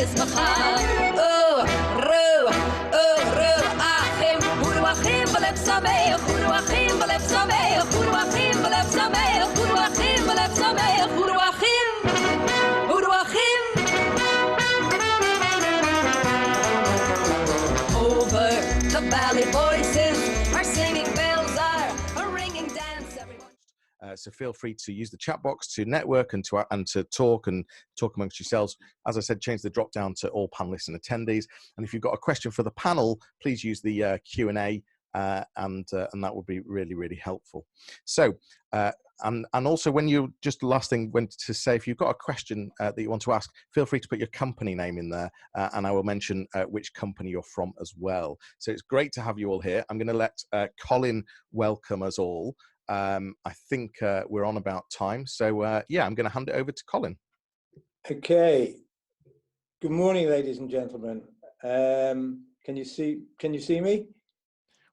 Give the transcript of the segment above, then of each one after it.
اسمها achim belev sameach uru achim belev sameach uru achim belev sameach uru achim belev sameach uru achim over the valley voices are singing, bells are ringing, dance everyone. So feel free to use the chat box to network and to talk amongst yourselves. As I said, change the drop down to all panelists and attendees. And if you've got a question for the panel, please use the Q&A, and that would be really, really helpful. So, and also when you just last thing went to say, if you've got a question that you want to ask, feel free to put your company name in there, and I will mention which company you're from as well. So it's great to have you all here. I'm going to let Colin welcome us all. I think we're on about time, so yeah, I'm going to hand it over to Colin. Okay. Good morning, ladies and gentlemen. Can you see me?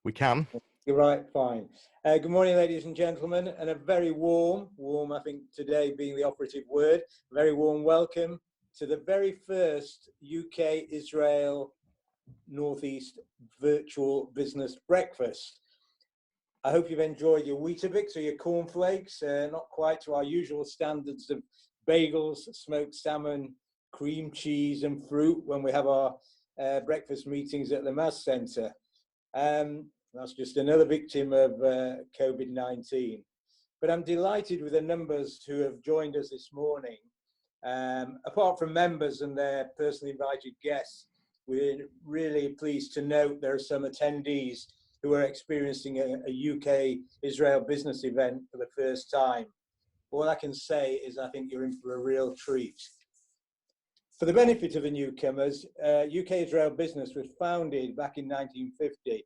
We can. You're right, fine. Good morning, ladies and gentlemen, and a very warm, I think today being the operative word, very warm welcome to the very first UK-Israel Northeast virtual business breakfast. I hope you've enjoyed your Weetabix or your cornflakes, not quite to our usual standards of bagels, smoked salmon, cream cheese and fruit when we have our breakfast meetings at the Mass Centre. That's just another victim of COVID-19. But I'm delighted with the numbers who have joined us this morning. Apart from members and their personally invited guests, we're really pleased to note there are some attendees who are experiencing a UK-Israel business event for the first time. All I can say is I think you're in for a real treat. For the benefit of the newcomers, UK-Israel Business was founded back in 1950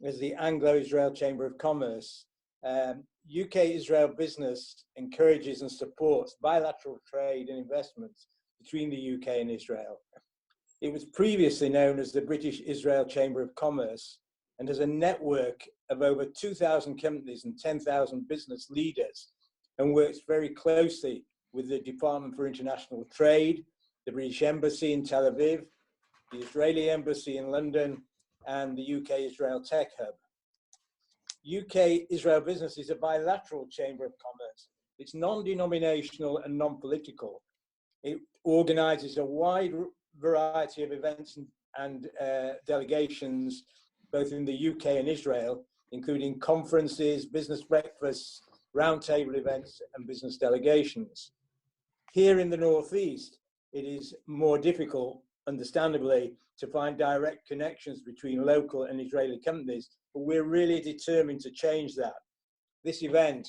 as the Anglo-Israel Chamber of Commerce. UK-Israel Business encourages and supports bilateral trade and investments between the UK and Israel. It was previously known as the British Israel Chamber of Commerce and has a network of over 2,000 companies and 10,000 business leaders, and works very closely with the Department for International Trade, the British Embassy in Tel Aviv, the Israeli Embassy in London, and the UK-Israel Tech Hub. UK-Israel Business is a bilateral chamber of commerce. It's non-denominational and non-political. It organises a wide variety of events and delegations, both in the UK and Israel, including conferences, business breakfasts, roundtable events, and business delegations. Here in the Northeast, it is more difficult, understandably, to find direct connections between local and Israeli companies, but we're really determined to change that. This event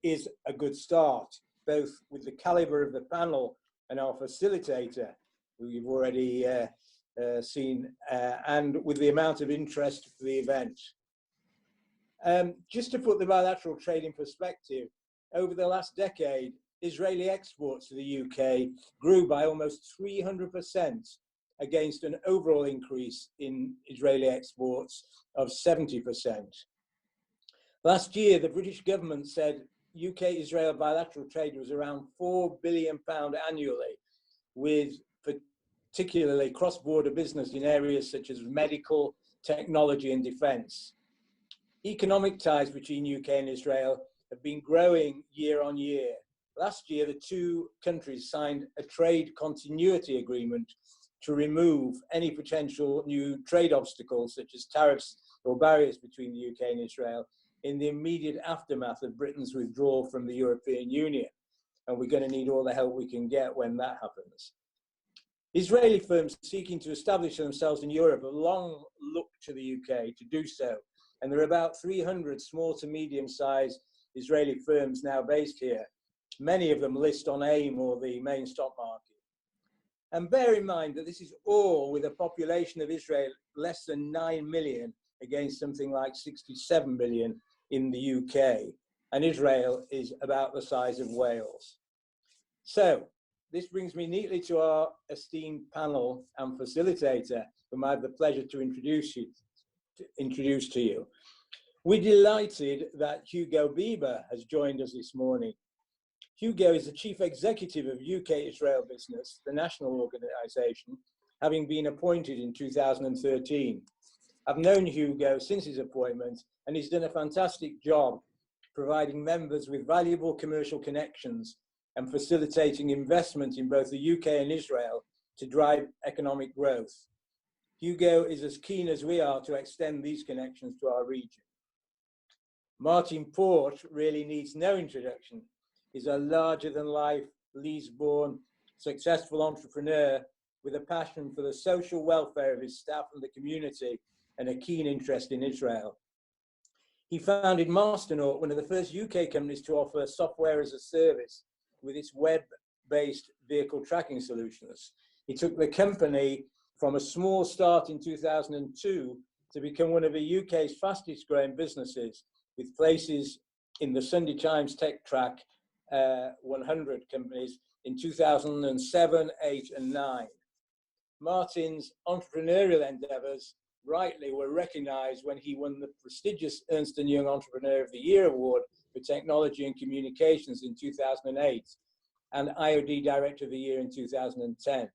is a good start, both with the caliber of the panel and our facilitator, who you've already seen, and with the amount of interest for the event. Just to put the bilateral trade in perspective, over the last decade, Israeli exports to the UK grew by almost 300% against an overall increase in Israeli exports of 70%. Last year, the British government said UK-Israel bilateral trade was around £4 billion annually, with particularly cross-border business in areas such as medical, technology and defence. Economic ties between UK and Israel have been growing year on year. Last year, the two countries signed a trade continuity agreement to remove any potential new trade obstacles, such as tariffs or barriers between the UK and Israel, in the immediate aftermath of Britain's withdrawal from the European Union. And we're going to need all the help we can get when that happens. Israeli firms seeking to establish themselves in Europe have long looked to the UK to do so. And there are about 300 small to medium-sized Israeli firms now based here. Many of them list on AIM or the main stock market. And bear in mind that this is all with a population of Israel less than 9 million against something like 67 million in the UK. And Israel is about the size of Wales. So this brings me neatly to our esteemed panel and facilitator, whom I have the pleasure to introduce to you. We're delighted that Hugo Bieber has joined us this morning. Hugo is the Chief Executive of UK Israel Business, the national organisation, having been appointed in 2013. I've known Hugo since his appointment, and he's done a fantastic job providing members with valuable commercial connections and facilitating investment in both the UK and Israel to drive economic growth. Hugo is as keen as we are to extend these connections to our region. Martin Port really needs no introduction. He's a larger-than-life, Leeds-born, successful entrepreneur with a passion for the social welfare of his staff and the community and a keen interest in Israel. He founded Masternaut, one of the first UK companies to offer software as a service with its web-based vehicle tracking solutions. He took the company from a small start in 2002 to become one of the UK's fastest growing businesses, with places in the Sunday Times Tech Track 100 companies in 2007, 8 and 9. Martin's entrepreneurial endeavours rightly were recognised when he won the prestigious Ernst & Young Entrepreneur of the Year Award for Technology and Communications in 2008 and IOD Director of the Year in 2010.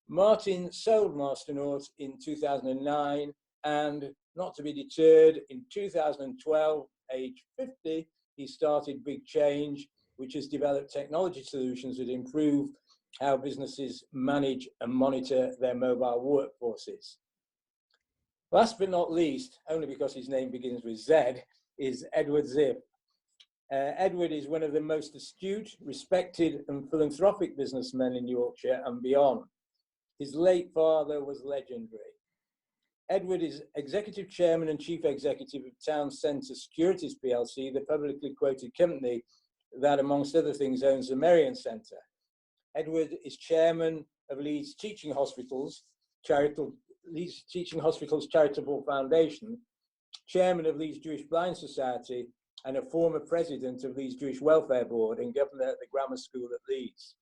Martin sold Masternaut in 2009 and, not to be deterred, in 2012, age 50, he started BigChange, which has developed technology solutions that improve how businesses manage and monitor their mobile workforces. Last but not least, only because his name begins with Z, is Edward Ziff. Edward is one of the most astute, respected and philanthropic businessmen in Yorkshire and beyond. His late father was legendary. Edward is Executive Chairman and Chief Executive of Town Centre Securities PLC, the publicly quoted company that, amongst other things, owns the Merrion Centre. Edward is Chairman of Leeds Teaching Hospitals Charitable Foundation, Chairman of Leeds Jewish Blind Society, and a former President of Leeds Jewish Welfare Board and Governor at the Grammar School at Leeds.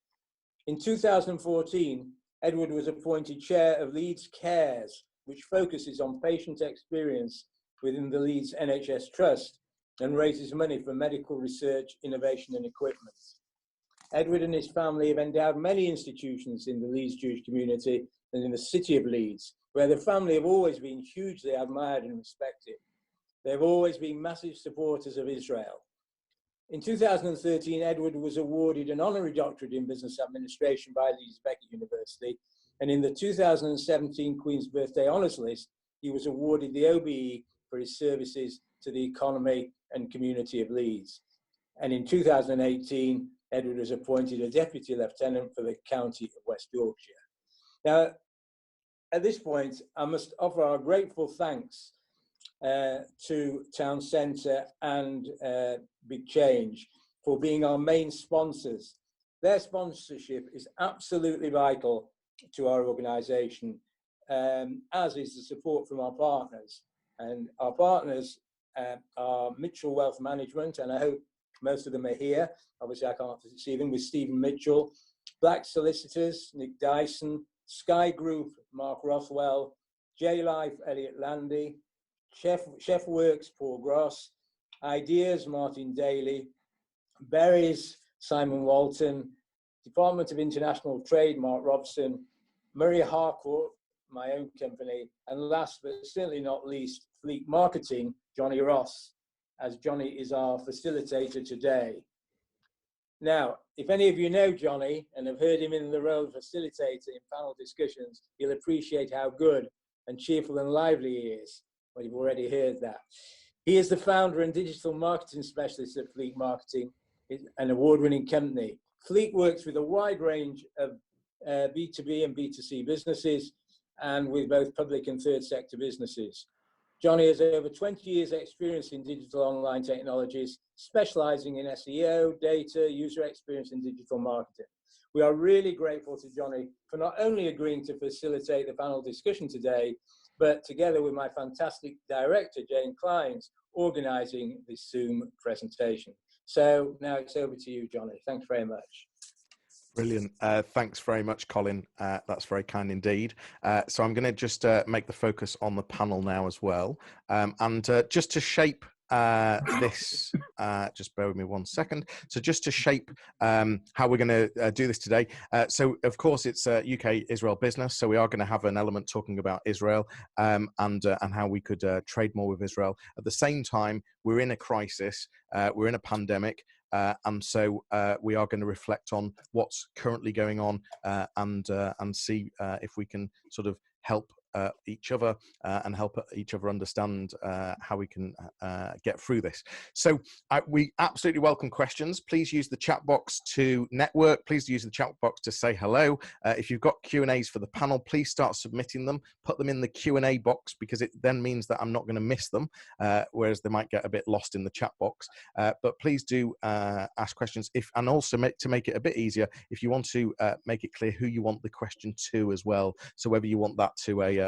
In 2014, Edward was appointed Chair of Leeds Cares, which focuses on patient experience within the Leeds NHS Trust and raises money for medical research, innovation and equipment. Edward and his family have endowed many institutions in the Leeds Jewish community and in the city of Leeds, where the family have always been hugely admired and respected. They've always been massive supporters of Israel. In 2013, Edward was awarded an honorary doctorate in business administration by Leeds Beckett University, and in the 2017 Queen's Birthday Honours List, he was awarded the OBE for his services to the economy and community of Leeds. And in 2018, Edward was appointed a Deputy Lieutenant for the County of West Yorkshire. Now, at this point, I must offer our grateful thanks to Town Centre and BigChange for being our main sponsors. Their sponsorship is absolutely vital to our organisation, as is the support from our partners. And our partners are Mitchell Wealth Management, and I hope most of them are here. Obviously, I can't see them, with Stephen Mitchell, Black Solicitors, Nick Dyson, Sky Group, Mark Rothwell, J Life, Elliot Landy, Chef Works, Paul Gross, Ideas, Martin Daly, Berries, Simon Walton, Department of International Trade, Mark Robson, Murray Harcourt, my own company, and last but certainly not least, Fleek Marketing, Jonny Ross, as Jonny is our facilitator today. Now, if any of you know Jonny and have heard him in the role of facilitator in panel discussions, you'll appreciate how good and cheerful and lively he is. Well, you've already heard that. He is the founder and digital marketing specialist at Fleek Marketing, an award-winning company. Fleek works with a wide range of B2B and B2C businesses and with both public and third sector businesses. Jonny has over 20 years experience in digital online technologies, specializing in SEO, data, user experience and digital marketing. We are really grateful to Jonny for not only agreeing to facilitate the panel discussion today, but together with my fantastic director, Jane Clines, organizing this Zoom presentation. So now it's over to you, Jonny. Thanks very much. Brilliant. Thanks very much, Colin. That's very kind indeed. So I'm going to just make the focus on the panel now as well. And just to shape this, just bear with me 1 second. So just to shape how we're going to do this today. So of course it's UK Israel business. So we are going to have an element talking about Israel and how we could trade more with Israel. At the same time, we're in a crisis. We're in a pandemic. And so we are going to reflect on what's currently going on and see if we can sort of help each other and help each other understand how we can get through this. So we absolutely welcome questions. Please use the chat box to network. Please use the chat box to say hello. If you've got Q&As for the panel, please start submitting them. Put them in the Q&A box, because it then means that I'm not going to miss them, whereas they might get a bit lost in the chat box. But please do ask questions. And also to make it a bit easier, if you want to make it clear who you want the question to as well. So whether you want that to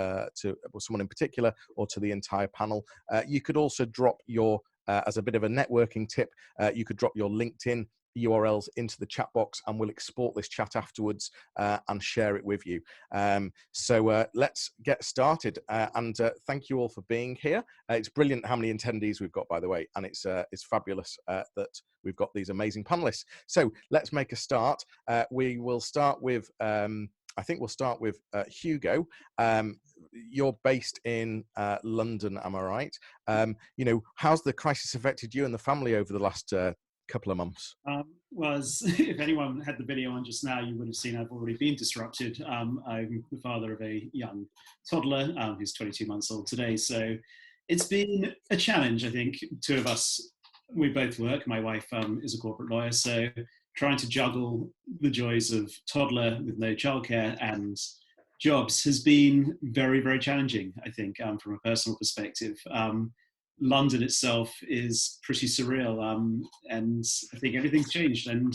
someone in particular or to the entire panel. You could also drop your, as a bit of a networking tip, you could drop your LinkedIn URLs into the chat box, and we'll export this chat afterwards and share it with you. So let's get started. And thank you all for being here. It's brilliant how many attendees we've got, by the way, and it's fabulous that we've got these amazing panelists. So let's make a start. We will start with I think we'll start with Hugo. You're based in London, am I right? You know, how's the crisis affected you and the family over the last couple of months? If anyone had the video on just now, you would have seen I've already been disrupted. I'm the father of a young toddler who's 22 months old today. So it's been a challenge, I think. Two of us, we both work. My wife is a corporate lawyer, so trying to juggle the joys of toddler with no childcare and jobs has been very, very challenging, I think, from a personal perspective. London itself is pretty surreal, and I think everything's changed. And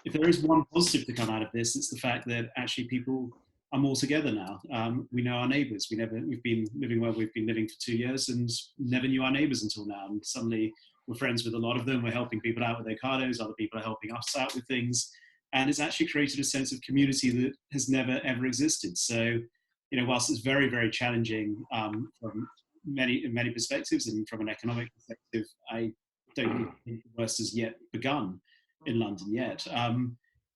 if there is one positive to come out of this, it's the fact that actually people are more together now. We know our neighbours. We've been living where we've been living for 2 years and never knew our neighbours until now. And suddenly we're friends with a lot of them. We're helping people out with their cardos. Other people are helping us out with things. And it's actually created a sense of community that has never, ever existed. So, you know, whilst it's very, very challenging from many perspectives and from an economic perspective, I don't think the worst has yet begun in London yet.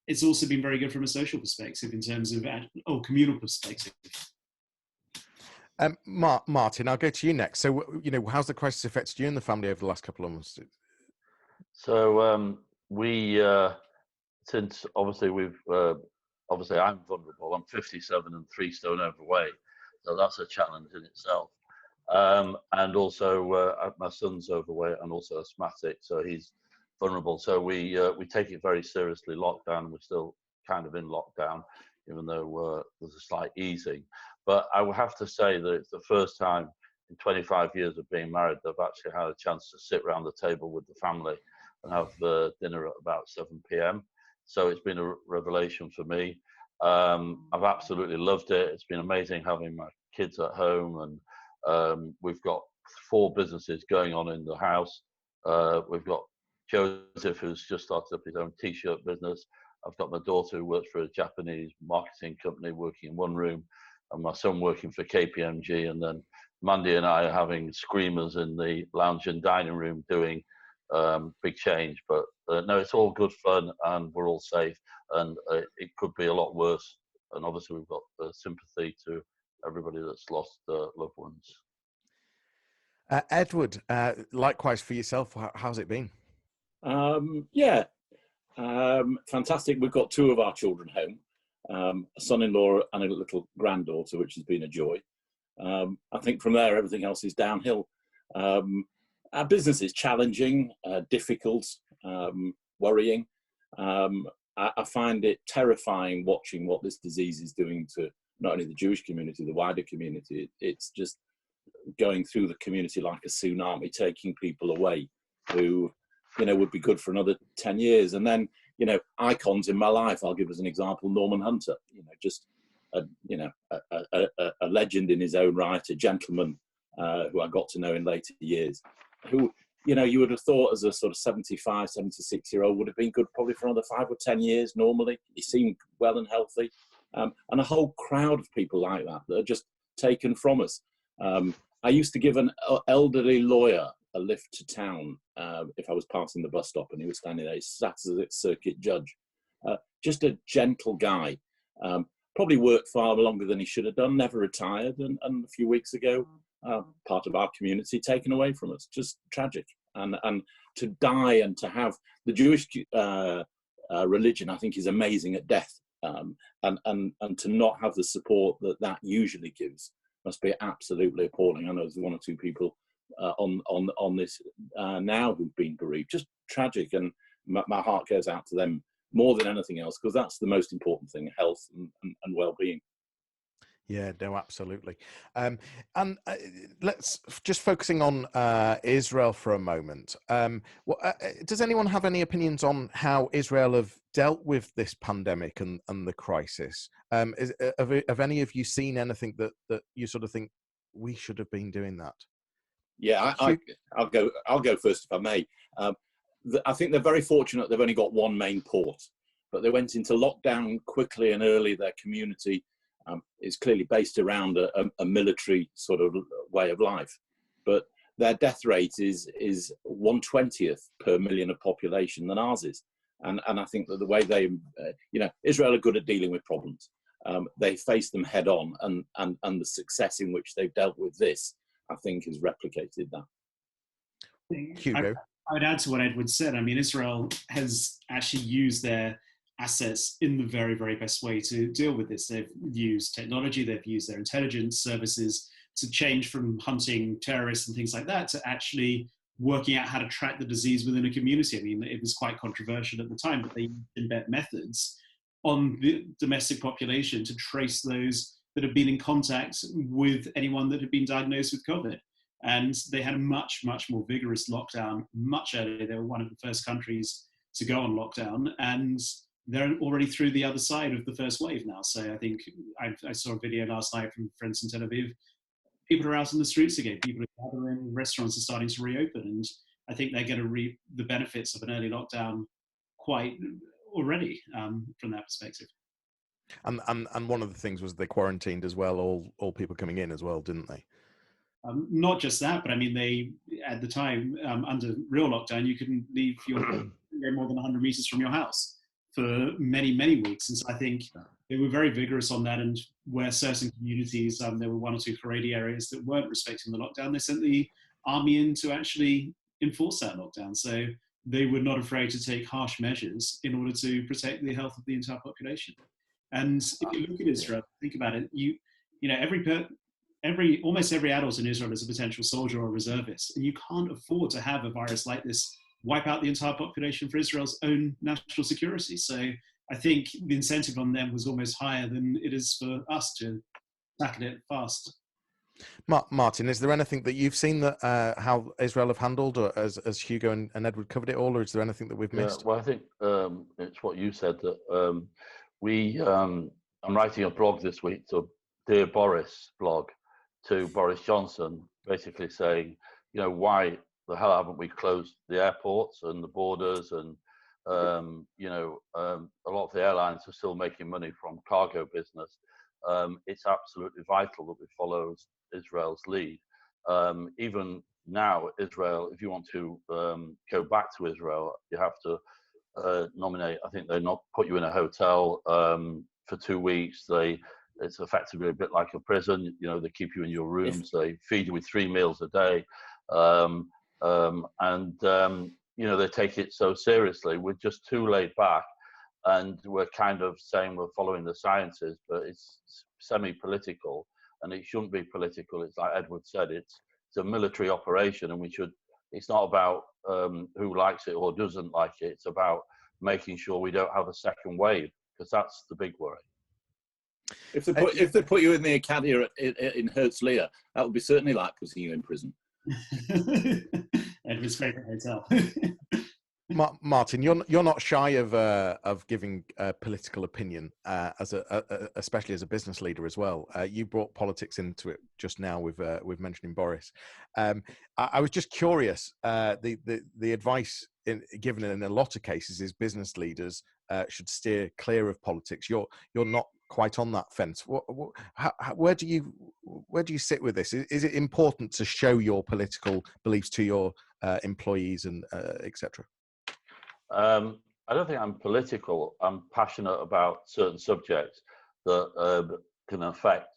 It's also been very good from a social perspective in terms of, communal perspective. Martin, I'll go to you next. So, you know, how's the crisis affected you and the family over the last couple of months? So since obviously obviously I'm vulnerable. I'm 57 and 3 stone overweight, so that's a challenge in itself. And also my son's overweight and also asthmatic, so he's vulnerable. So we take it very seriously. Lockdown, we're still kind of in lockdown, even though there's a slight easing. But I will have to say that it's the first time in 25 years of being married that I've actually had a chance to sit around the table with the family and have dinner at about 7 p.m. So it's been a revelation for me. I've absolutely loved it. It's been amazing having my kids at home, and we've got 4 businesses going on in the house. We've got Joseph, who's just started up his own t-shirt business. I've got my daughter who works for a Japanese marketing company working in one room, and my son working for KPMG, and then Mandy and I are having screamers in the lounge and dining room doing BigChange. But no, it's all good fun and we're all safe, and it could be a lot worse. And obviously we've got sympathy to everybody that's lost loved ones. Edward, likewise for yourself, how's it been? Fantastic. We've got 2 of our children home, a son-in-law and a little granddaughter, which has been a joy. I think from there, everything else is downhill. Our business is challenging, difficult, worrying. I find it terrifying watching what this disease is doing to not only the Jewish community, the wider community. It's just going through the community like a tsunami, taking people away who, you know, would be good for another 10 years. And then, you know, icons in my life, I'll give as an example, Norman Hunter, you know, just a legend in his own right, a gentleman who I got to know in later years, who, you know, you would have thought as a sort of 75, 76-year-old would have been good probably for another 5 or 10 years normally. He seemed well and healthy. And a whole crowd of people like that are just taken from us. I used to give an elderly lawyer a lift to town if I was passing the bus stop, and he was standing there. He sat as a circuit judge. Just a gentle guy. Probably worked far longer than he should have done. Never retired, and a few weeks ago, part of our community taken away from us. Just tragic. And to die and to have the Jewish religion, I think, is amazing at death. And to not have the support that usually gives must be absolutely appalling. I know there's one or two people on this now who've been bereaved. Just tragic, and my heart goes out to them more than anything else, because that's the most important thing: health and well-being. Yeah, no, absolutely. And let's just focusing on Israel for a moment. Does anyone have any opinions on how Israel have dealt with this pandemic and the crisis? Have any of you seen anything that you sort of think we should have been doing that? Yeah, I'll go first if I may. I think they're very fortunate they've only got one main port, but they went into lockdown quickly and early. Their community is clearly based around a military sort of way of life, but their death rate is 1/20th per million of population than ours is. And I think that the way they, Israel are good at dealing with problems. They face them head on, and the success in which they've dealt with this, I think, has replicated that. Hugo? I would add to what Edward said. I mean, Israel has actually used their assets in the very, very best way to deal with this. They've used technology, they've used their intelligence services to change from hunting terrorists and things like that to actually working out how to track the disease within a community. I mean, it was quite controversial at the time, but they embed methods on the domestic population to trace those that have been in contact with anyone that had been diagnosed with COVID. And they had a much, much more vigorous lockdown much earlier. They were one of the first countries to go on lockdown, and they're already through the other side of the first wave now. So I think I saw a video last night from friends in Tel Aviv. People are out on the streets again. People are gathering. Restaurants are starting to reopen, and I think they're going to reap the benefits of an early lockdown quite already from that perspective. And one of the things was they quarantined as well, all people coming in as well, didn't they? Not just that, but I mean, they at the time under real lockdown, you couldn't leave your more than 100 meters from your house for many, many weeks. And so I think they were very vigorous on that. And where certain communities, there were one or two Haredi areas that weren't respecting the lockdown, they sent the army in to actually enforce that lockdown. So they were not afraid to take harsh measures in order to protect the health of the entire population. And if you look at Israel, think about it, almost every adult in Israel is a potential soldier or reservist, and you can't afford to have a virus like this wipe out the entire population for Israel's own national security. So I think the incentive on them was almost higher than it is for us to tackle it fast. Martin, is there anything that you've seen that how Israel have handled, or as Hugo and Edward covered it all, or is there anything that we've missed? Well, I think it's what you said, that I'm writing a blog this week, so Dear Boris blog, to Boris Johnson, basically saying, why the hell haven't we closed the airports and the borders, and a lot of the airlines are still making money from cargo business. It's absolutely vital that we follow Israel's lead. Even now, Israel, if you want to go back to Israel, you have to nominate. I think they not put you in a hotel for 2 weeks. It's effectively a bit like a prison. They keep you in your rooms. They feed you with 3 meals a day, they take it so seriously. We're just too laid back, and we're kind of saying we're following the sciences, but it's semi-political, and it shouldn't be political. It's like Edward said, it's a military operation, and it's not about who likes it or doesn't like it. It's about making sure we don't have a second wave, because that's the big worry. If they put you in the Academy in Herzliya, that would be certainly like putting you in prison. Edward's favourite hotel. Martin, you're not shy of giving a political opinion, especially as a business leader as well. You brought politics into it just now with mentioning Boris. I was just curious. The advice given in a lot of cases is business leaders should steer clear of politics. You're not quite on that fence. Where do you where do you sit with this? Is it important to show your political beliefs to your employees and etc.? I don't think I'm political. I'm passionate about certain subjects that can affect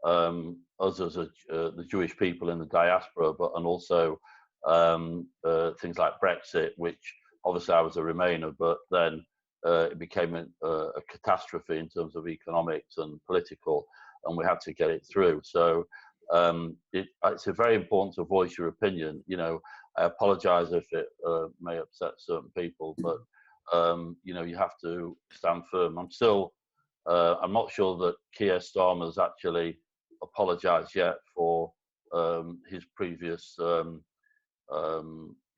us as the Jewish people in the diaspora, and also things like Brexit, which obviously I was a Remainer, but then it became a catastrophe in terms of economics and political, and we had to get it through. So it's very important to voice your opinion. You know, I apologise if it may upset certain people, but you know, you have to stand firm. I'm not sure that Keir Starmer's actually apologised yet for his previous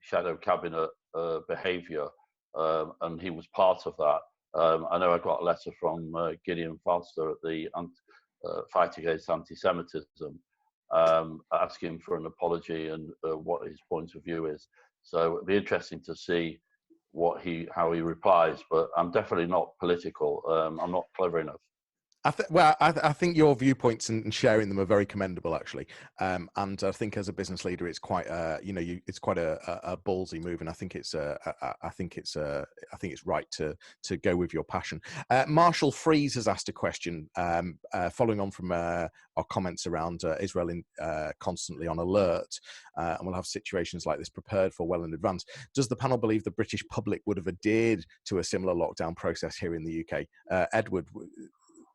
shadow cabinet behaviour, and he was part of that. I know I got a letter from Gideon Foster at the Fight Against Anti-Semitism, asking for an apology and what his point of view is. So it'd be interesting to see how he replies, but I'm definitely not political. I'm not clever enough. I think your viewpoints and sharing them are very commendable, actually. And I think as a business leader, it's quite, it's quite a ballsy move, and I think it's right to go with your passion. Marshall Freeze has asked a question, following on from our comments around Israel constantly on alert, and we'll have situations like this prepared for well in advance. Does the panel believe the British public would have adhered to a similar lockdown process here in the UK? Edward,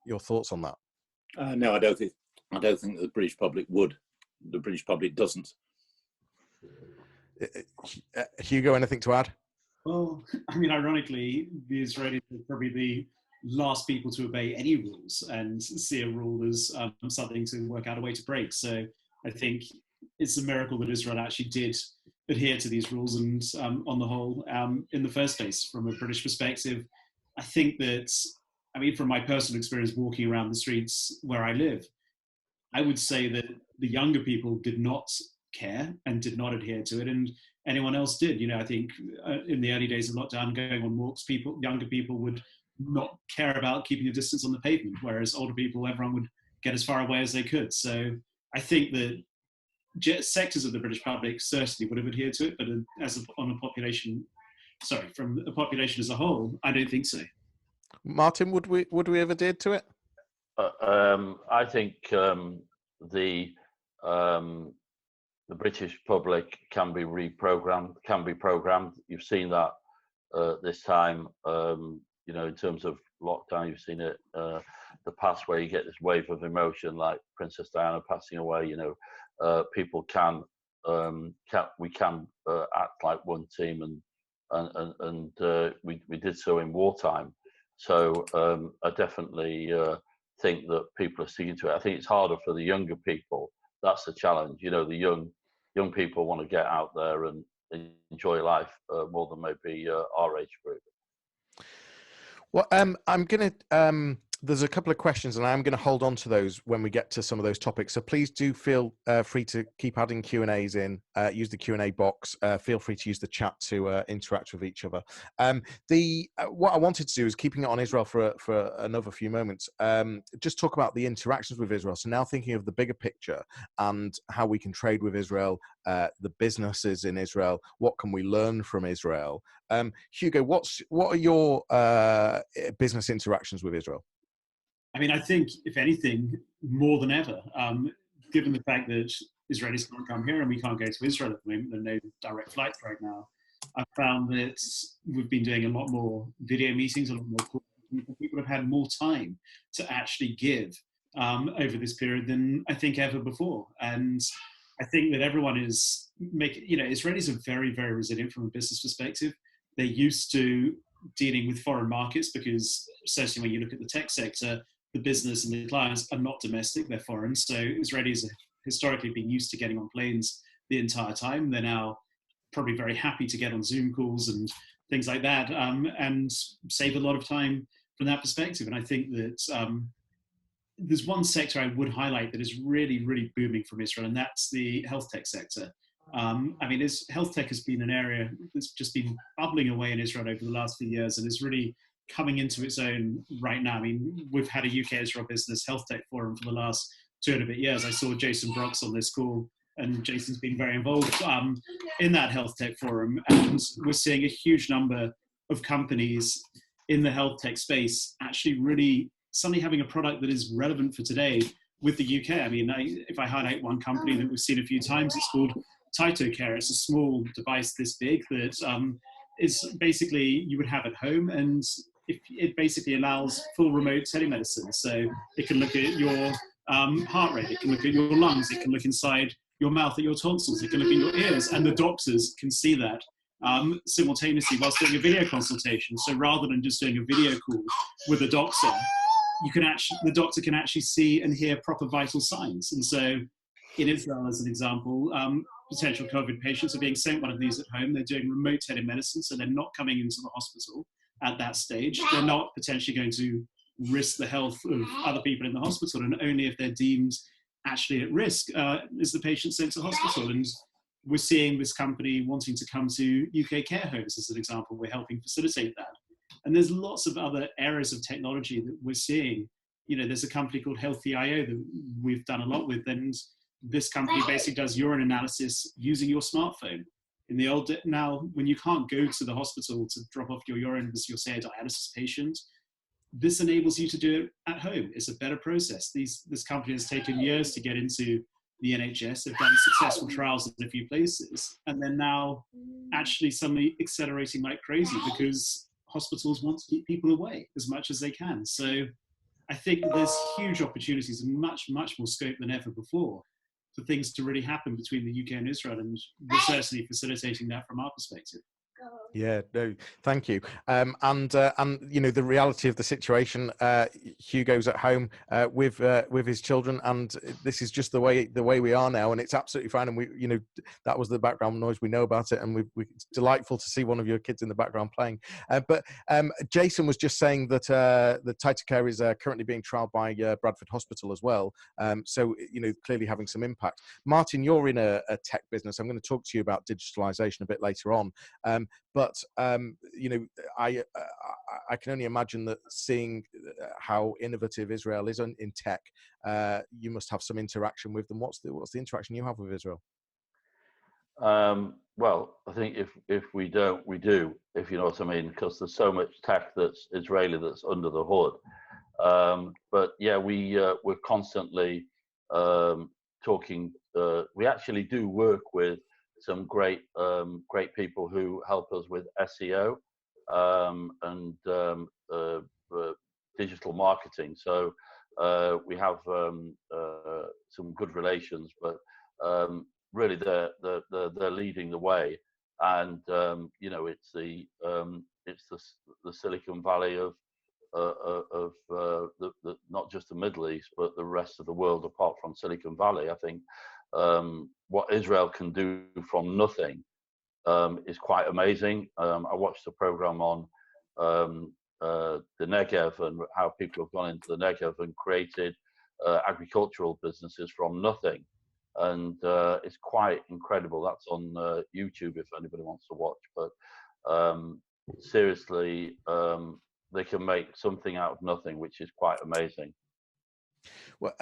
your thoughts on that? No, I don't think the British public would. The British public doesn't. Hugo, anything to add? Well, I mean, ironically, the Israelis are probably the last people to obey any rules and see a rule as something to work out a way to break. So I think it's a miracle that Israel actually did adhere to these rules, and on the whole, in the first place, from a British perspective, I think that, I mean, from my personal experience walking around the streets where I live, I would say that the younger people did not care and did not adhere to it, and anyone else did. You know, I think in the early days of lockdown, going on walks, younger people would not care about keeping a distance on the pavement, whereas older people, everyone would get as far away as they could. So I think that sectors of the British public certainly would have adhered to it, but from a population as a whole, I don't think so. Martin, would we have adhered to it? I think the British public can be programmed. You've seen that this time. You know, in terms of lockdown, you've seen it the past, where you get this wave of emotion, like Princess Diana passing away. You know, people we can act like one team, and we did so in wartime. So I definitely think that people are sticking to it. I think it's harder for the younger people. That's the challenge. You know, the young people want to get out there and enjoy life more than maybe our age group. Well, I'm going to, there's a couple of questions, and I'm going to hold on to those when we get to some of those topics. So please do feel free to keep adding Q&As in, use the Q&A box, feel free to use the chat to interact with each other. What I wanted to do is, keeping it on Israel for another few moments, just talk about the interactions with Israel. So now thinking of the bigger picture and how we can trade with Israel, the businesses in Israel, what can we learn from Israel? Hugo, what are your business interactions with Israel? I mean, I think, if anything, more than ever, given the fact that Israelis can't come here and we can't go to Israel at the moment, there are no direct flights right now, I've found that we've been doing a lot more video meetings, a lot more calls. People have had more time to actually give over this period than I think ever before. And I think that everyone is Israelis are very, very resilient from a business perspective. They're used to dealing with foreign markets, because especially when you look at the tech sector, the business and the clients are not domestic, they're foreign. So Israelis have historically been used to getting on planes the entire time. They're now probably very happy to get on Zoom calls and things like that, and save a lot of time from that perspective. And I think that there's one sector I would highlight that is really, really booming from Israel, and that's the health tech sector. I mean, health tech has been an area that's just been bubbling away in Israel over the last few years, and is really coming into its own right now. I mean, we've had a UK Israel Business Health Tech Forum for the last 2.5 years. I saw Jason Brooks on this call, and Jason's been very involved in that health tech forum. And we're seeing a huge number of companies in the health tech space actually really suddenly having a product that is relevant for today with the UK. I mean, if I highlight one company that we've seen a few times, it's called TytoCare. It's a small device this big that is basically you would have at home, and it basically allows full remote telemedicine. So it can look at your heart rate, it can look at your lungs, it can look inside your mouth at your tonsils, it can look at your ears, and the doctors can see that simultaneously whilst doing a video consultation. So rather than just doing a video call with a doctor, the doctor can actually see and hear proper vital signs. And so in Israel, as an example, potential COVID patients are being sent one of these at home. They're doing remote telemedicine, so they're not coming into the hospital at that stage. They're not potentially going to risk the health of other people in the hospital, and only if they're deemed actually at risk is the patient sent to hospital. And we're seeing this company wanting to come to UK care homes, as an example. We're helping facilitate that. And there's lots of other areas of technology that we're seeing. You know, there's a company called Healthy.io that we've done a lot with, and this company basically does urine analysis using your smartphone. In the old, now, when you can't go to the hospital to drop off your urine as you're, say, a dialysis patient, this enables you to do it at home. It's a better process. This company has taken years to get into the NHS. They've done successful trials in a few places, and they're now actually suddenly accelerating like crazy because hospitals want to keep people away as much as they can. So I think there's huge opportunities and much, much more scope than ever before for things to really happen between the UK and Israel, and we're certainly facilitating that from our perspective. Yeah, no, thank you. And you know, the reality of the situation, Hugo's at home with his children, and this is just the way we are now, and it's absolutely fine. And we, you know, that was the background noise. We know about it, and it's delightful to see one of your kids in the background playing. But Jason was just saying that the TytoCare is currently being trialled by Bradford Hospital as well. So, you know, clearly having some impact. Martin, you're in a tech business. I'm going to talk to you about digitalisation a bit later on. But you know, I can only imagine that seeing how innovative Israel is in tech, you must have some interaction with them. What's the interaction you have with Israel? Well, I think if we don't, we do, if you know what I mean, because there's so much tech that's Israeli that's under the hood. But yeah, we're constantly talking. We actually do work with some great people who help us with SEO and digital marketing. So we have some good relations, but really they're leading the way. And you know, it's the Silicon Valley of not just the Middle East, but the rest of the world apart from Silicon Valley. I think what Israel can do from nothing is quite amazing. I watched a program on the Negev and how people have gone into the Negev and created agricultural businesses from nothing. And it's quite incredible. That's on YouTube if anybody wants to watch. But seriously, they can make something out of nothing, which is quite amazing. Well,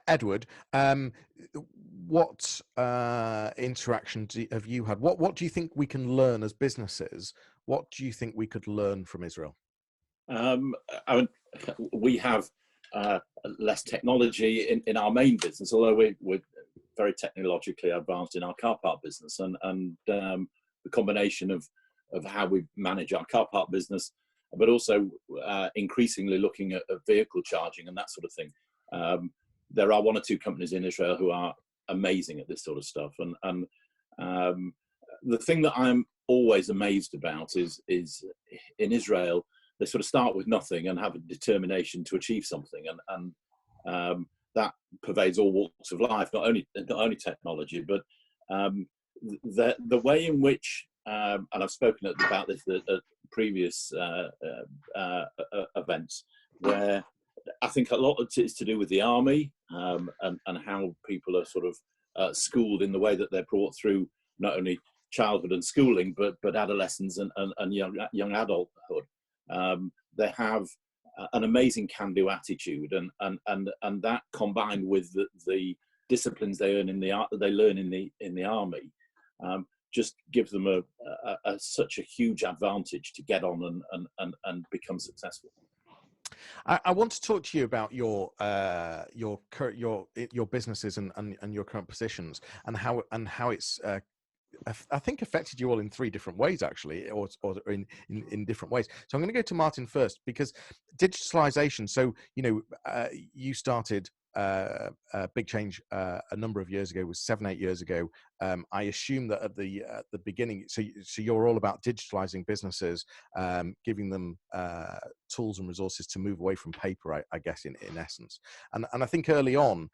Edward, what interaction have you had? What do you think we can learn as businesses? What do you think we could learn from Israel? We have less technology in our main business, although we're very technologically advanced in our car park business, and the combination of how we manage our car park business, but also increasingly looking at vehicle charging and that sort of thing. There are one or two companies in Israel who are amazing at this sort of stuff, and the thing that I'm always amazed about is in Israel they sort of start with nothing and have a determination to achieve something, and that pervades all walks of life, not only technology, but the way in which and I've spoken about this at previous events, where I think a lot of it is to do with the army and how people are sort of schooled in the way that they're brought through not only childhood and schooling, but adolescence and young adulthood. They have an amazing can-do attitude, and that combined with the disciplines they learn in the army, just gives them such a huge advantage to get on and become successful. I want to talk to you about your businesses and your current positions, and how it's I think affected you all in 3 different ways, actually, or in different ways. So I'm going to go to Martin first, because digitalisation. So you started BigChange a number of years ago, was 7-8 years ago. I assume that at the beginning, so you're all about digitalising businesses, giving them tools and resources to move away from paper, I guess, in essence. And I think early on,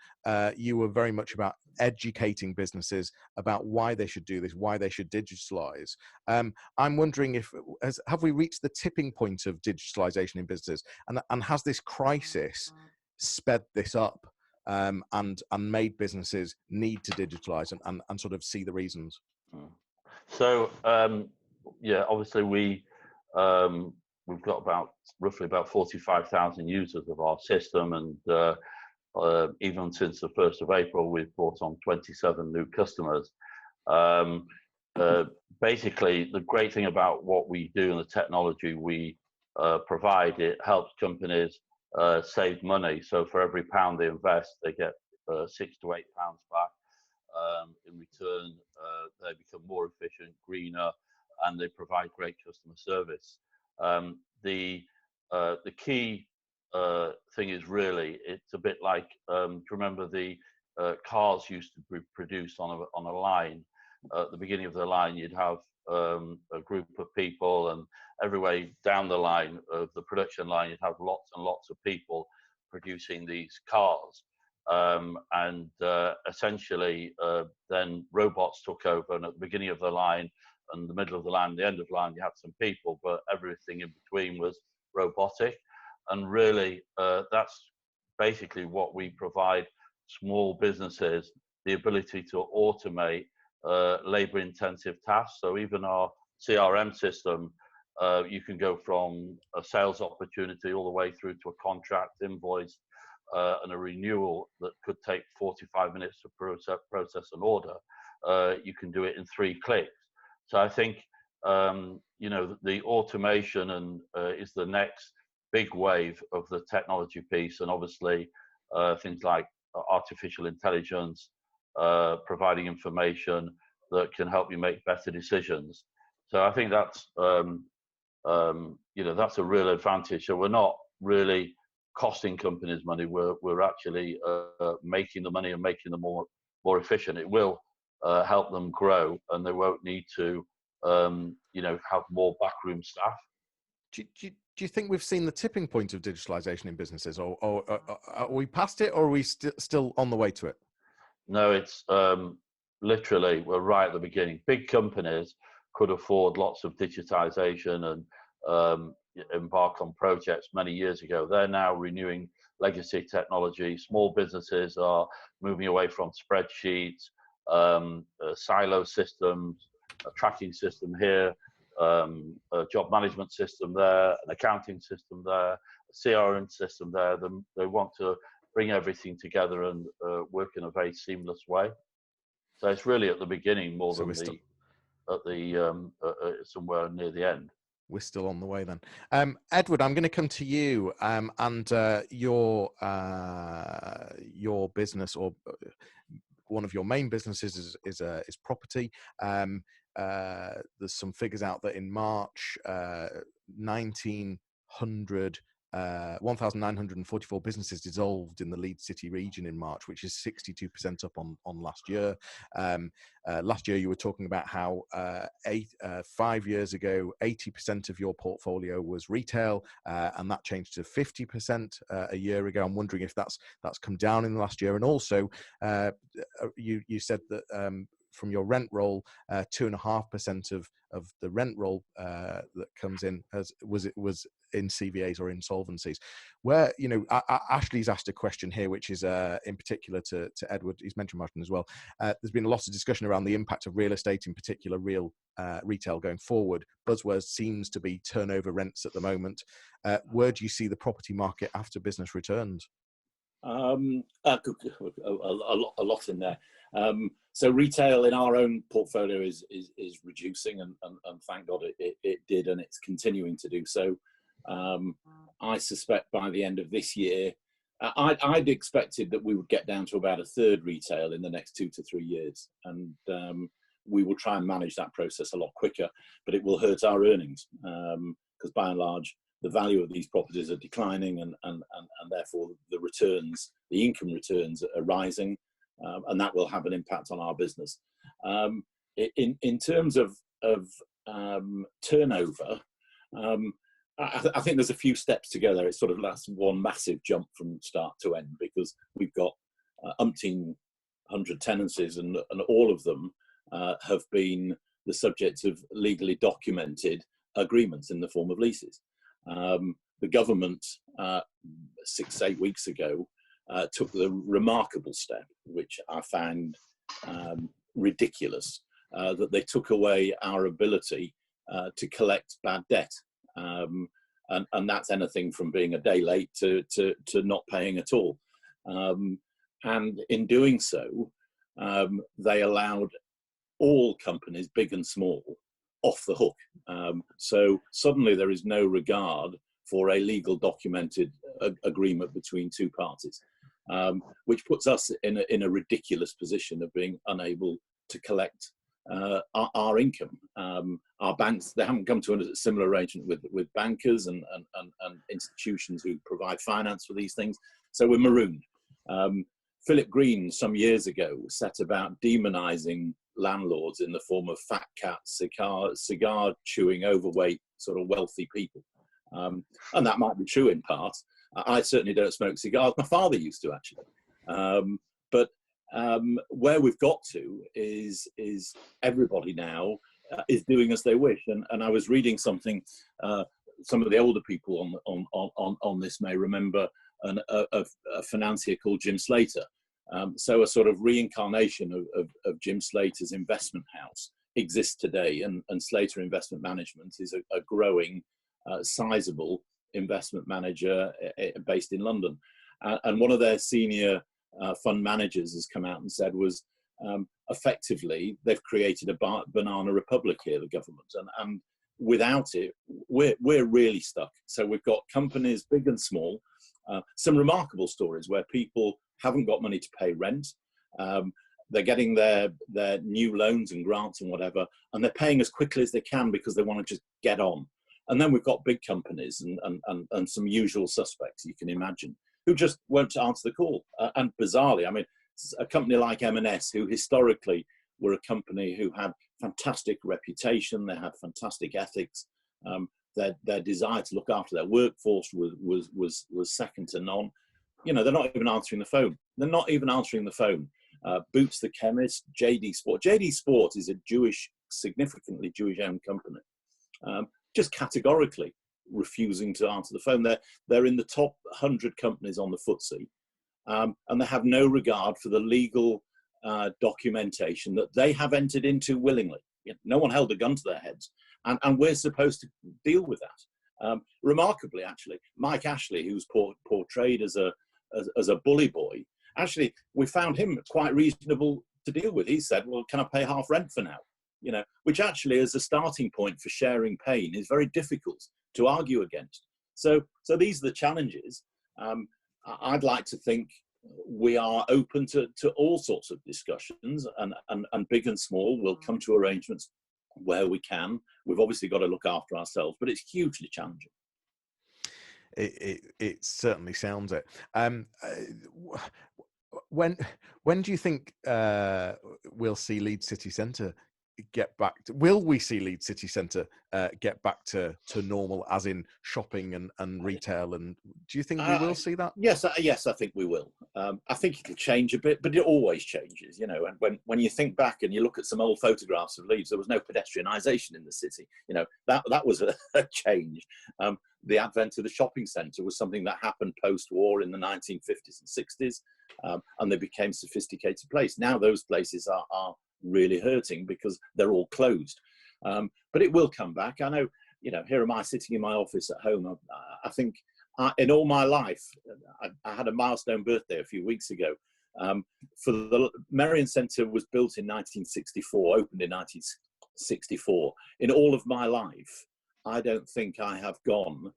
you were very much about educating businesses about why they should do this, why they should digitalise. I'm wondering have we reached the tipping point of digitalisation in businesses, and has this crisis sped this up, and made businesses need to digitalise and sort of see the reasons? So yeah, obviously we've got roughly about 45,000 users of our system, and even since the 1st of April, we've brought on 27 new customers. Basically, the great thing about what we do and the technology we provide, it helps companies save money. So for every £1 they invest, they get £6 to £8 back. In return, they become more efficient, greener, and they provide great customer service. The key thing is really, it's a bit like, do you remember the cars used to be produced on a line? At the beginning of the line, you'd have a group of people, and every way down the line of the production line, you'd have lots and lots of people producing these cars. And essentially, then robots took over, and at the beginning of the line and the middle of the line, the end of the line, you had some people, but everything in between was robotic. And really, that's basically what we provide small businesses, the ability to automate labor-intensive tasks. So even our CRM system, you can go from a sales opportunity all the way through to a contract, invoice, and a renewal that could take 45 minutes to process an order. You can do it in 3 clicks. So I think the automation and is the next big wave of the technology piece, and obviously things like artificial intelligence, providing information that can help you make better decisions. So I think that's that's a real advantage. So we're not really costing companies money. We're actually making the money and making them more efficient. It will help them grow, and they won't need to have more backroom staff. Do you think we've seen the tipping point of digitalisation in businesses, or are we past it, or are we still on the way to it? No, it's literally, we're right at the beginning. Big companies could afford lots of digitization and embark on projects many years ago. They're now renewing legacy technology. Small businesses are moving away from spreadsheets, silo systems, a tracking system here, a job management system there, an accounting system there, a CRM system there. They want to bring everything together and work in a very seamless way. So it's really at the beginning more than somewhere near the end. We're still on the way then. Edward, I'm going to come to you, and your business, or one of your main businesses, is property. There's some figures out that in March, 1,944 businesses dissolved in the Leeds city region in March, which is 62% up on last year. Last year, you were talking about how 5 years ago, 80% of your portfolio was retail, and that changed to 50% a year ago. I'm wondering if that's come down in the last year. And also, you said that from your rent roll, 2.5% of the rent roll that comes in was in CVAs or insolvencies. Where, you know, Ashley's asked a question here, which is in particular to Edward. He's mentioned Martin as well. There's been a lot of discussion around the impact of real estate, in particular retail going forward. Buzzword seems to be turnover rents at the moment. Where do you see the property market after business returns? A lot in there. So retail in our own portfolio is reducing, and thank God it did, and it's continuing to do so. I suspect by the end of this year, I'd expected that we would get down to about a third retail in the next 2 to 3 years, and we will try and manage that process a lot quicker, but it will hurt our earnings because by and large the value of these properties are declining, and therefore the returns, the income returns are rising, and that will have an impact on our business. In terms of turnover, I think there's a few steps together. It's sort of that's one massive jump from start to end, because we've got umpteen hundred tenancies, and all of them have been the subject of legally documented agreements in the form of leases. The government 6-8 weeks ago took the remarkable step, which I found ridiculous, that they took away our ability to collect bad debt, and that's anything from being a day late to not paying at all. And in doing so, they allowed all companies, big and small, off the hook. So suddenly there is no regard for a legal documented agreement between two parties, which puts us in a ridiculous position of being unable to collect our income. Our banks, they haven't come to a similar arrangement with bankers and institutions who provide finance for these things, so we're marooned. Philip Green some years ago set about demonising landlords in the form of fat cats, cigar chewing, overweight, sort of wealthy people. And that might be true in part. I certainly don't smoke cigars. My father used to, actually. But where we've got to is everybody now is doing as they wish. And I was reading something, some of the older people on this may remember a financier called Jim Slater. So a sort of reincarnation of Jim Slater's investment house exists today, and Slater Investment Management is a growing, sizable investment manager based in London. And one of their senior fund managers has come out and said was, effectively, they've created a banana republic here, the government, and without it, we're really stuck. So we've got companies, big and small, some remarkable stories where people haven't got money to pay rent. They're getting their new loans and grants and whatever, and they're paying as quickly as they can because they want to just get on. And then we've got big companies and some usual suspects, you can imagine, who just won't answer the call. And bizarrely, I mean, a company like M&S, who historically were a company who had fantastic reputation, they had fantastic ethics, their desire to look after their workforce was second to none. You know, they're not even answering the phone. They're not even answering the phone. Boots the chemist, JD Sport. JD Sport is a significantly Jewish-owned company, just categorically refusing to answer the phone. They're in the top 100 companies on the FTSE, and they have no regard for the legal documentation that they have entered into willingly. No one held a gun to their heads, and we're supposed to deal with that. Remarkably, actually, Mike Ashley, who's portrayed as a bully boy, actually, we found him quite reasonable to deal with. He said, well, can I pay half rent for now? You know, which actually as a starting point for sharing pain is very difficult to argue against. So these are the challenges. I'd like to think we are open to all sorts of discussions, and big and small will come to arrangements where we can. We've obviously got to look after ourselves, but it's hugely challenging. It certainly sounds it. When do you think we'll see Leeds City Centre get back to, will we see Leeds City Centre get back to normal, as in shopping and retail? And do you think we will see that? Yes, I think we will. I think it'll change a bit, but it always changes, you know. And when you think back and you look at some old photographs of Leeds, there was no pedestrianisation in the city. You know, that was a change. The advent of the shopping centre was something that happened post-war in the 1950s and 60s, and they became sophisticated places. Now those places are really hurting because they're all closed. But it will come back. I know, here am I sitting in my office at home. I think in all my life, I had a milestone birthday a few weeks ago. For the Merrion Centre was built in 1964, opened in 1964. In all of my life, I don't think I have gone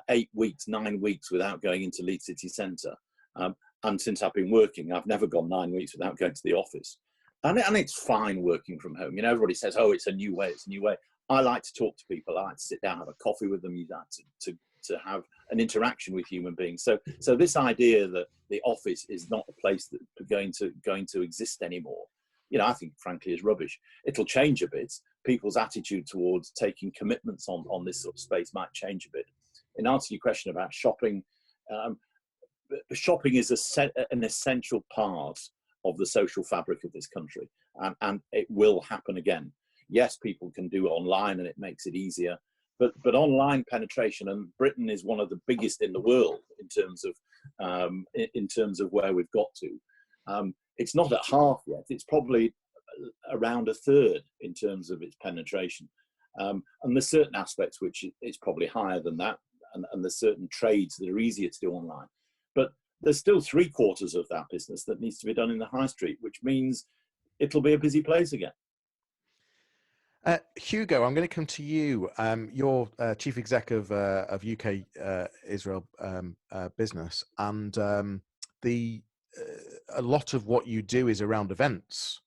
8 weeks, 9 weeks without going into Leeds City Centre. And since I've been working, I've never gone 9 weeks without going to the office. And it's fine working from home. Everybody says, oh, it's a new way, it's a new way. I like to talk to people. I like to sit down, have a coffee with them. You like to have an interaction with human beings. So this idea that the office is not a place that's going to exist anymore, I think frankly is rubbish. It'll change a bit. People's attitude towards taking commitments on this sort of space might change a bit. In answer to your question about shopping, shopping is an essential part of the social fabric of this country, and it will happen again. Yes, people can do it online and it makes it easier, but online penetration, and Britain is one of the biggest in the world in terms of where we've got to. It's not at half yet. It's probably around a third in terms of its penetration. And there's certain aspects which it's probably higher than that, and there's certain trades that are easier to do online. But there's still 3/4 of that business that needs to be done in the high street, which means it'll be a busy place again. Hugo, I'm going to come to you. You're chief exec of UK Israel business, and a lot of what you do is around events.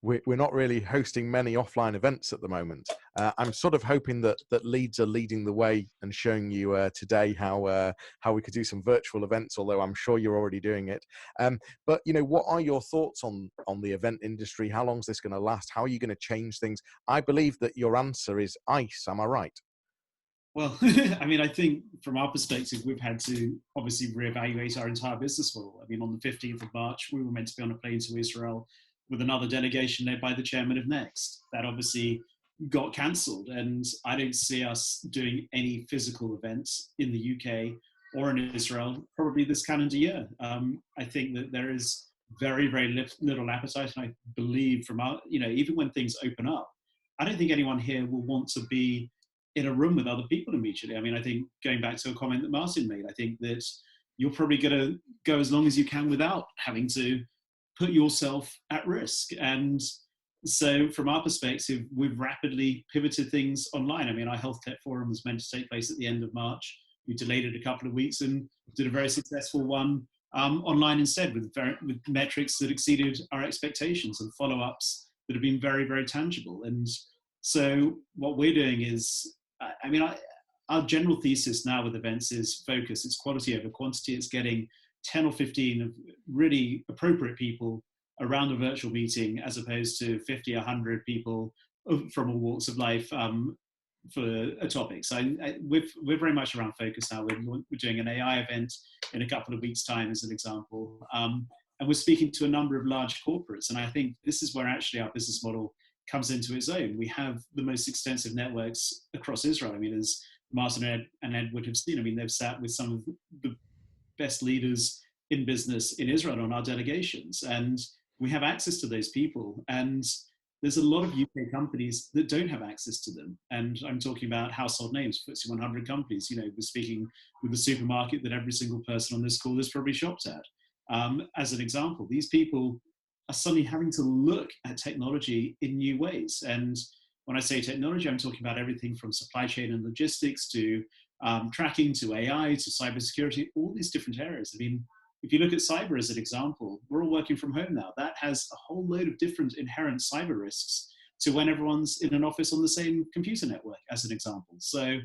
We're not really hosting many offline events at the moment. I'm sort of hoping that Leeds are leading the way and showing you today how we could do some virtual events, although I'm sure you're already doing it. But what are your thoughts on the event industry? How long is this going to last? How are you going to change things? I believe that your answer is ice. Am I right? Well, I mean, I think from our perspective, we've had to obviously reevaluate our entire business model. I mean, on the 15th of March, we were meant to be on a plane to Israel with another delegation led by the chairman of Next. That obviously got cancelled, and I don't see us doing any physical events in the UK or in Israel probably this calendar year. I think that there is very, very little appetite, and I believe from our, even when things open up, I don't think anyone here will want to be in a room with other people immediately. I mean, I think going back to a comment that Martin made, I think that you're probably going to go as long as you can without having to put yourself at risk. And so from our perspective, we've rapidly pivoted things online. I mean, our health tech forum was meant to take place at the end of March. We delayed it a couple of weeks and did a very successful one online instead, with metrics that exceeded our expectations and follow-ups that have been very, very tangible. And so what we're doing is, our general thesis now with events is focus. It's quality over quantity. It's getting 10 or 15 of really appropriate people around a virtual meeting, as opposed to 50, 100 people from all walks of life for a topic. So we're very much around focus now. We're doing an AI event in a couple of weeks' time, as an example. And we're speaking to a number of large corporates. And I think this is where actually our business model comes into its own. We have the most extensive networks across Israel. I mean, as Martin and Edward have seen, I mean, they've sat with some of the best leaders in business in Israel on our delegations, and we have access to those people. And there's a lot of UK companies that don't have access to them. And I'm talking about household names, FTSE 100 companies. We're speaking with the supermarket that every single person on this call has probably shopped at. As an example, these people are suddenly having to look at technology in new ways. And when I say technology, I'm talking about everything from supply chain and logistics to tracking, to AI, to cybersecurity, all these different areas. I mean, if you look at cyber as an example, we're all working from home now. That has a whole load of different inherent cyber risks to when everyone's in an office on the same computer network, as an example. So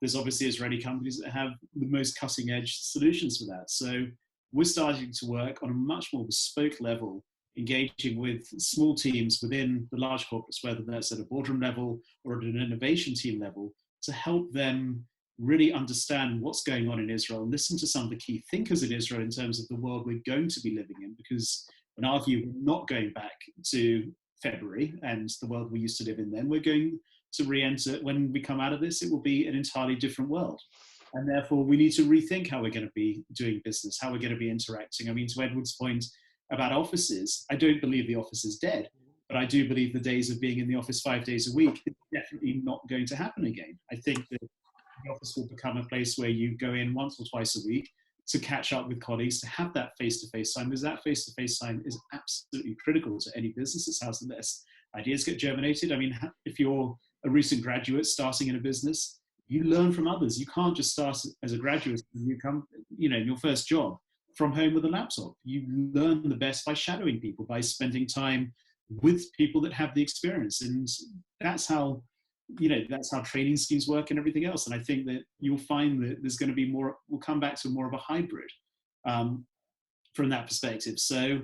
there's obviously Israeli companies that have the most cutting edge solutions for that. So we're starting to work on a much more bespoke level, engaging with small teams within the large corporates, whether that's at a boardroom level or at an innovation team level, to help them really understand what's going on in Israel, listen to some of the key thinkers in Israel in terms of the world we're going to be living in, because in our view, we're not going back to February and the world we used to live in then. We're going to re-enter, when we come out of this, it will be an entirely different world. And therefore, we need to rethink how we're going to be doing business, how we're going to be interacting. I mean, to Edward's point about offices, I don't believe the office is dead, but I do believe the days of being in the office 5 days a week is definitely not going to happen again. I think that the office will become a place where you go in once or twice a week to catch up with colleagues, to have that face-to-face time, because that face-to-face time is absolutely critical to any business. It's how the best ideas get germinated. I mean, if you're a recent graduate starting in a business, you learn from others. You can't just start as a graduate and you come, in your first job from home with a laptop. You learn the best by shadowing people, by spending time with people that have the experience. And that's how training schemes work and everything else. And I think that you'll find that there's going to be more, we'll come back to more of a hybrid from that perspective. So,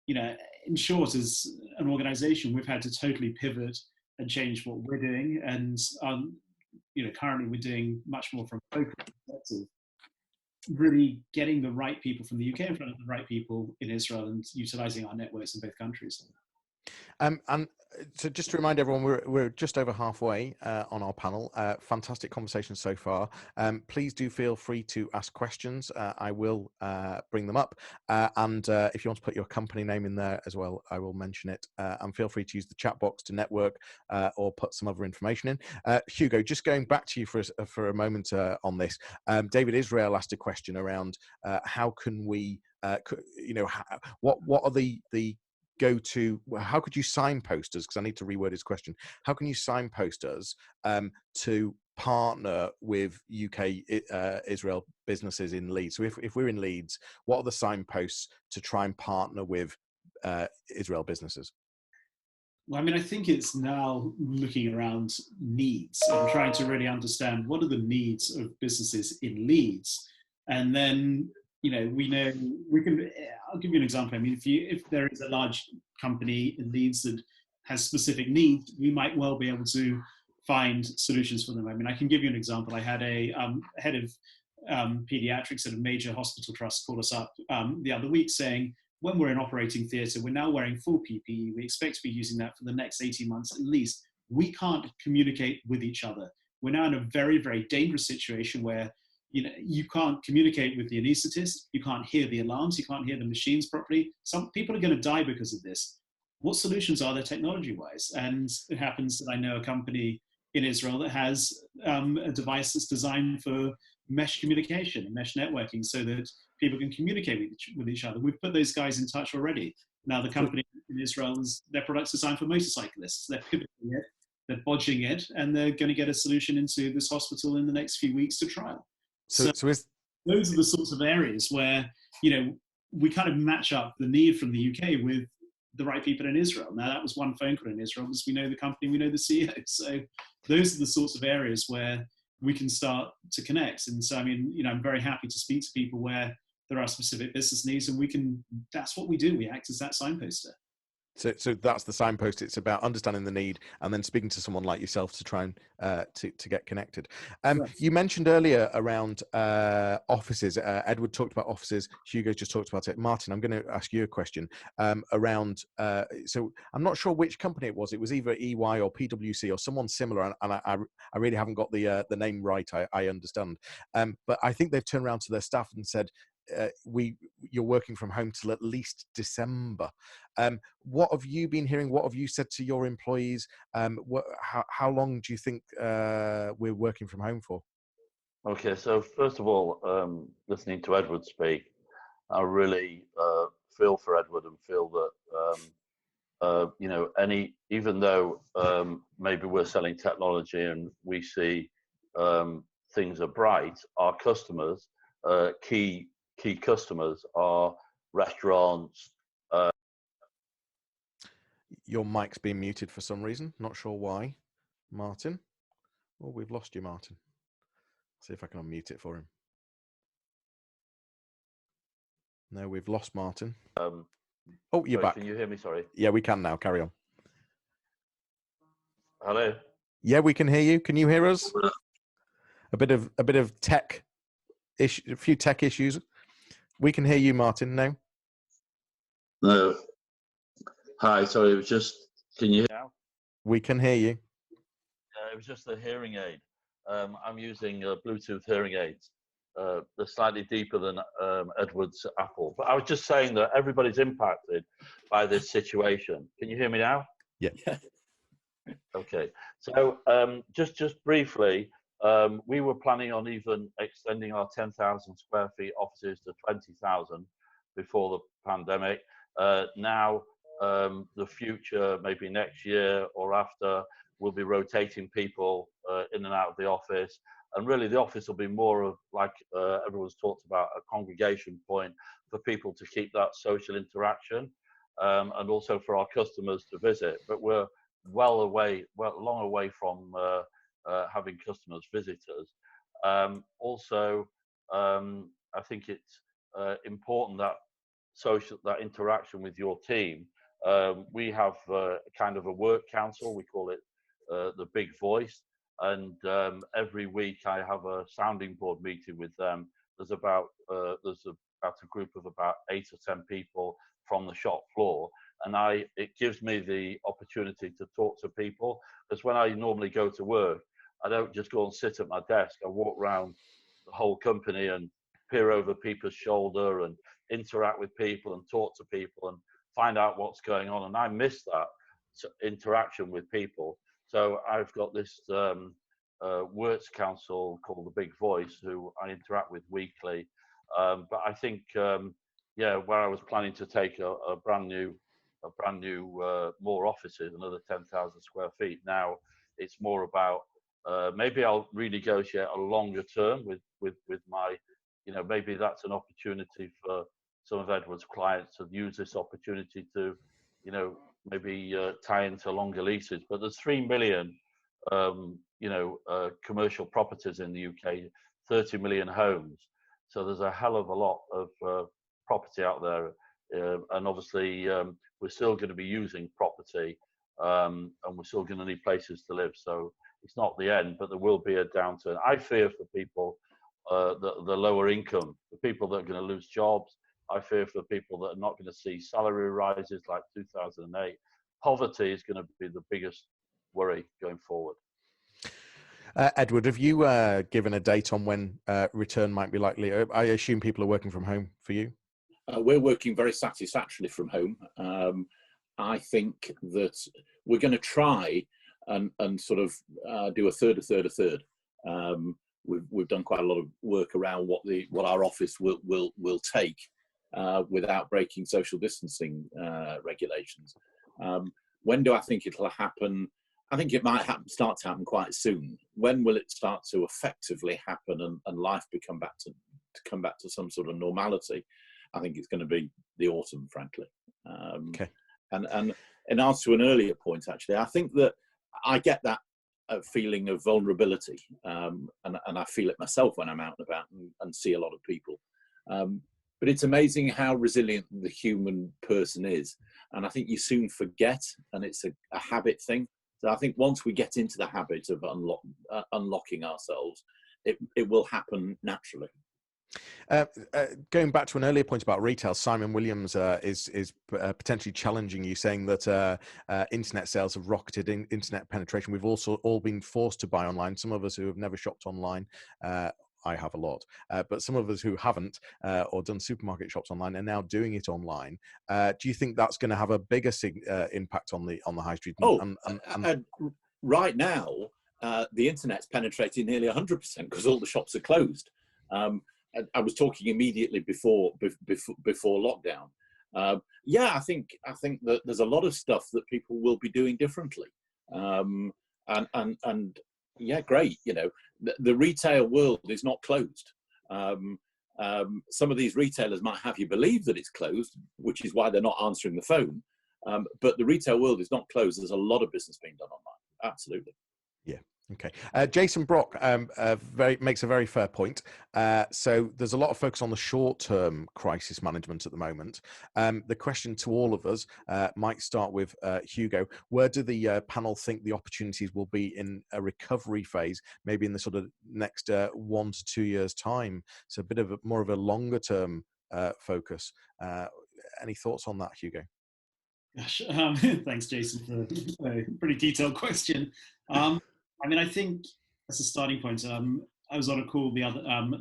in short, as an organization, we've had to totally pivot and change what we're doing. And, currently we're doing much more from a focus perspective, really getting the right people from the UK in front of the right people in Israel and utilizing our networks in both countries. And so just to remind everyone, we're just over halfway on our panel. Fantastic conversation so far. Please do feel free to ask questions. I will bring them up. And if you want to put your company name in there as well, I will mention it. And feel free to use the chat box to network or put some other information in. Hugo, just going back to you for a moment on this. David Israel asked a question around how can we, what are the how could you signpost us, because I need to reword his question, how can you signpost us to partner with UK Israel businesses in Leeds? So if we're in Leeds, what are the signposts to try and partner with Israel businesses? Well, I mean, I think it's now looking around needs and trying to really understand what are the needs of businesses in Leeds. And then I'll give you an example. I mean, if there is a large company in Leeds that has specific needs, we might well be able to find solutions for them. I mean, I can give you an example. I had a head of pediatrics at a major hospital trust call us up the other week saying, when we're in operating theatre, we're now wearing full PPE. We expect to be using that for the next 18 months at least. We can't communicate with each other. We're now in a very, very dangerous situation where you can't communicate with the anaesthetist, you can't hear the alarms, you can't hear the machines properly. Some people are going to die because of this. What solutions are there technology-wise? And it happens that I know a company in Israel that has a device that's designed for mesh communication and mesh networking so that people can communicate with each other. We've put those guys in touch already. Now the company in Israel, their product's designed for motorcyclists. They're pivoting it, they're bodging it, and they're going to get a solution into this hospital in the next few weeks to trial. So those are the sorts of areas where, we kind of match up the need from the UK with the right people in Israel. Now, that was one phone call in Israel because we know the company, we know the CEO. So those are the sorts of areas where we can start to connect. And so, I mean, I'm very happy to speak to people where there are specific business needs, and that's what we do. We act as that signposter. So that's the signpost. It's about understanding the need and then speaking to someone like yourself to try and to get connected. Yes. You mentioned earlier around offices. Edward talked about offices. Hugo just talked about it. Martin, I'm going to ask you a question around. So I'm not sure which company it was. It was either EY or PwC or someone similar, and I really haven't got the name right. I understand, but I think they've turned around to their staff and said, you're working from home till at least December. What have you been hearing? What have you said to your employees? How long do you think we're working from home for? Okay, so first of all, listening to Edward speak, I really feel for Edward and feel that even though maybe we're selling technology and we see things are bright, our customers, key customers are restaurants. Your mic's been muted for some reason. Not sure why, Martin. Oh, we've lost you, Martin. See if I can unmute it for him. No, we've lost Martin. Oh, you're back. Can you hear me? Sorry. Yeah, we can now. Carry on. Hello. Yeah, we can hear you. Can you hear us? A bit of tech issue, a few tech issues. We can hear you, Martin. No. No. Hi. Sorry. It was just. Can you hear now? We can hear you. it was just the hearing aid. I'm using Bluetooth hearing aids. They're slightly deeper than Edward's Apple. But I was just saying that everybody's impacted by this situation. Can you hear me now? Yeah. Okay. So just briefly, we were planning on even extending our 10,000 square feet offices to 20,000 before the pandemic. Now, the future, maybe next year or after, we'll be rotating people in and out of the office. And really, the office will be more of, like everyone's talked about, a congregation point for people to keep that social interaction, and also for our customers to visit. But we're long away from having customers, visitors. Also, I think it's important that that interaction with your team. We have kind of a work council. We call it the Big Voice, and every week I have a sounding board meeting with them. There's about a group of about 8 or 10 people from the shop floor, and it gives me the opportunity to talk to people, because when I normally go to work, I don't just go and sit at my desk. I walk around the whole company and peer over people's shoulder and interact with people and talk to people and find out what's going on. And I miss that interaction with people. So I've got this Works Council called the Big Voice, who I interact with weekly. But I think, where I was planning to take a brand new more offices, another 10,000 square feet. Now it's more about maybe I'll renegotiate a longer term with my, maybe that's an opportunity for some of Edward's clients to use this opportunity to, maybe tie into longer leases. But there's 3 million, commercial properties in the UK, 30 million homes. So there's a hell of a lot of property out there. And obviously, we're still going to be using property, and we're still going to need places to live. So it's not the end, but there will be a downturn. I fear for people, the lower income, the people that are going to lose jobs. I fear for people that are not going to see salary rises like 2008. Poverty is going to be the biggest worry going forward. Edward, have you given a date on when return might be likely? I assume people are working from home for you? We're working very satisfactorily from home. I think that we're going to try and sort of do a third. We've done quite a lot of work around what our office will take without breaking social distancing regulations. When do I think it'll happen? I think it might start to happen quite soon. When will it start to effectively happen and life come back to some sort of normality? I think it's going to be the autumn, frankly. Okay. And in answer to an earlier point, actually, I think that I get that feeling of vulnerability, and I feel it myself when I'm out and about and see a lot of people. But it's amazing how resilient the human person is. And I think you soon forget, and it's a habit thing. So I think once we get into the habit of unlocking ourselves, it will happen naturally. Going back to an earlier point about retail, Simon Williams is potentially challenging you, saying that internet sales have rocketed in internet penetration. We've also all been forced to buy online. Some of us who have never shopped online, I have a lot, but some of us who haven't or done supermarket shops online are now doing it online. Do you think that's going to have a bigger impact on the high street? Right now, the internet's penetrating nearly 100% because all the shops are closed. I was talking immediately before lockdown. I think that there's a lot of stuff that people will be doing differently. And yeah, great. The retail world is not closed. Some of these retailers might have you believe that it's closed, which is why they're not answering the phone. But the retail world is not closed. There's a lot of business being done online. Absolutely. Yeah. Okay. Jason Brock makes a very fair point. So there's a lot of focus on the short-term crisis management at the moment. The question to all of us might start with Hugo. Where do the panel think the opportunities will be in a recovery phase, maybe in the sort of next 1 to 2 years' time? So a bit of more of a longer-term focus. Any thoughts on that, Hugo? Gosh, thanks, Jason, for a pretty detailed question. I mean, I think that's a starting point. I was on a call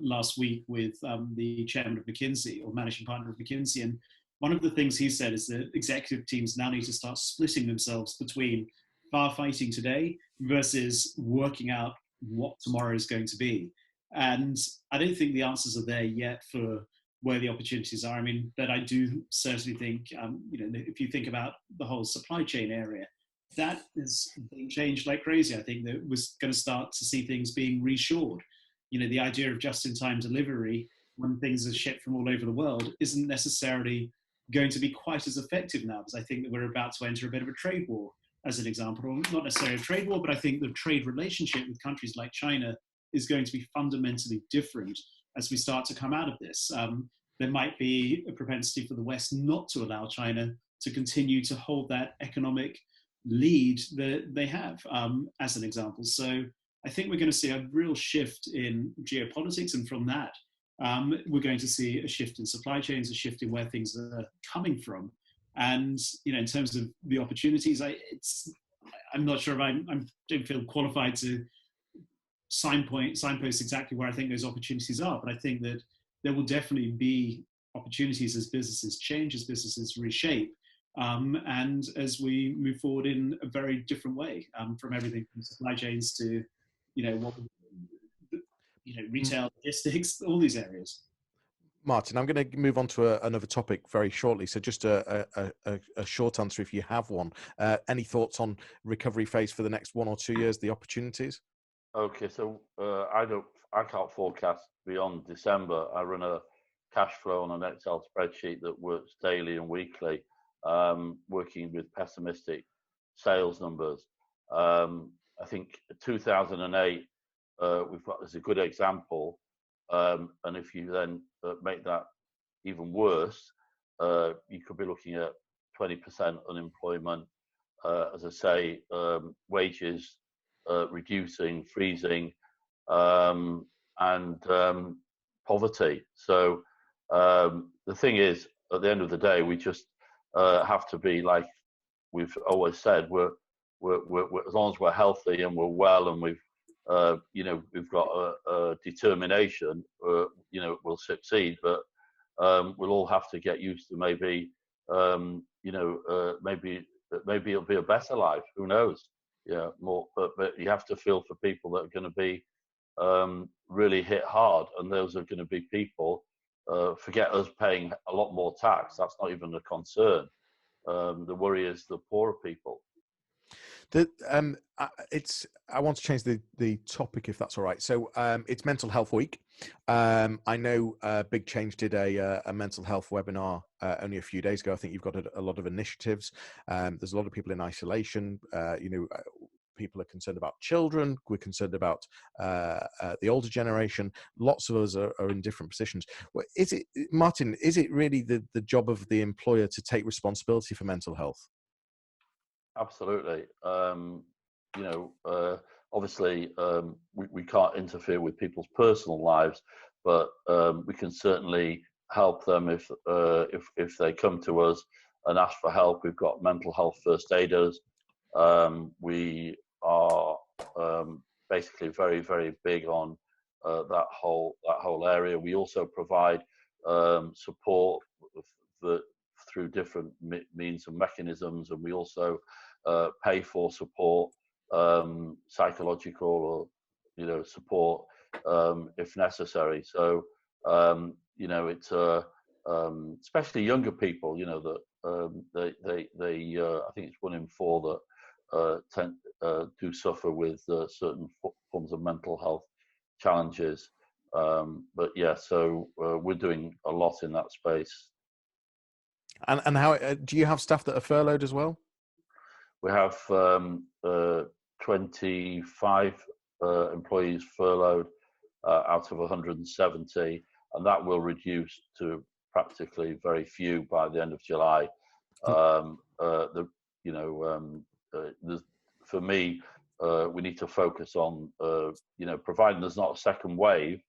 last week with the chairman of McKinsey, or managing partner of McKinsey, and one of the things he said is that executive teams now need to start splitting themselves between firefighting today versus working out what tomorrow is going to be. And I don't think the answers are there yet for where the opportunities are. I mean, but I do certainly think, if you think about the whole supply chain area, that is being changed like crazy. I think that we're going to start to see things being reshored. The idea of just-in-time delivery when things are shipped from all over the world isn't necessarily going to be quite as effective now, because I think that we're about to enter a bit of a trade war, as an example, or not necessarily a trade war, but I think the trade relationship with countries like China is going to be fundamentally different as we start to come out of this. There might be a propensity for the West not to allow China to continue to hold that economic lead that they have, as an example. So I think we're going to see a real shift in geopolitics, and from that, we're going to see a shift in supply chains, a shift in where things are coming from. And in terms of the opportunities, I'm not sure if I don't feel qualified to signpost exactly where I think those opportunities are, but I think that there will definitely be opportunities as businesses change, as businesses reshape, and as we move forward in a very different way, from everything from supply chains to retail, logistics, all these areas. Martin, I'm going to move on to another topic very shortly. So just a short answer, if you have one. Any thoughts on recovery phase for the next 1 or 2 years, the opportunities? Okay, so I can't forecast beyond December. I run a cash flow on an Excel spreadsheet that works daily and weekly, working with pessimistic sales numbers. I think 2008, we've got as a good example. And if you then make that even worse, you could be looking at 20% unemployment, as I say, wages reducing, freezing, and poverty. So the thing is, at the end of the day, we just have to be, like we've always said, we're as long as we're healthy and we're well and we've got a determination, we'll succeed. But we'll all have to get used to maybe it'll be a better life. Who knows? Yeah, more. But you have to feel for people that are going to be really hit hard, and those are going to be people. Forget us paying a lot more tax. That's not even a concern. The worry is the poorer people. I want to change the topic, if that's all right. So it's Mental Health Week. I know BigChange did a mental health webinar only a few days ago. I think you've got a lot of initiatives. There's a lot of people in isolation. People are concerned about children. We're concerned about the older generation. Lots of us are in different positions. Martin, is it really the job of the employer to take responsibility for mental health? Absolutely. Obviously, we can't interfere with people's personal lives, but we can certainly help them if they come to us and ask for help. We've got mental health first aiders. We are basically very, very big on that whole area. We also provide support through different means and mechanisms, and we also pay for support, psychological or support if necessary. So it's especially younger people. That they I think it's 1 in 4 that do suffer with certain forms of mental health challenges. But yeah, so we're doing a lot in that space. And how do you have staff that are furloughed as well? We have 25 employees furloughed out of 170, and that will reduce to practically very few by the end of July. For me, we need to focus on, providing there's not a second wave.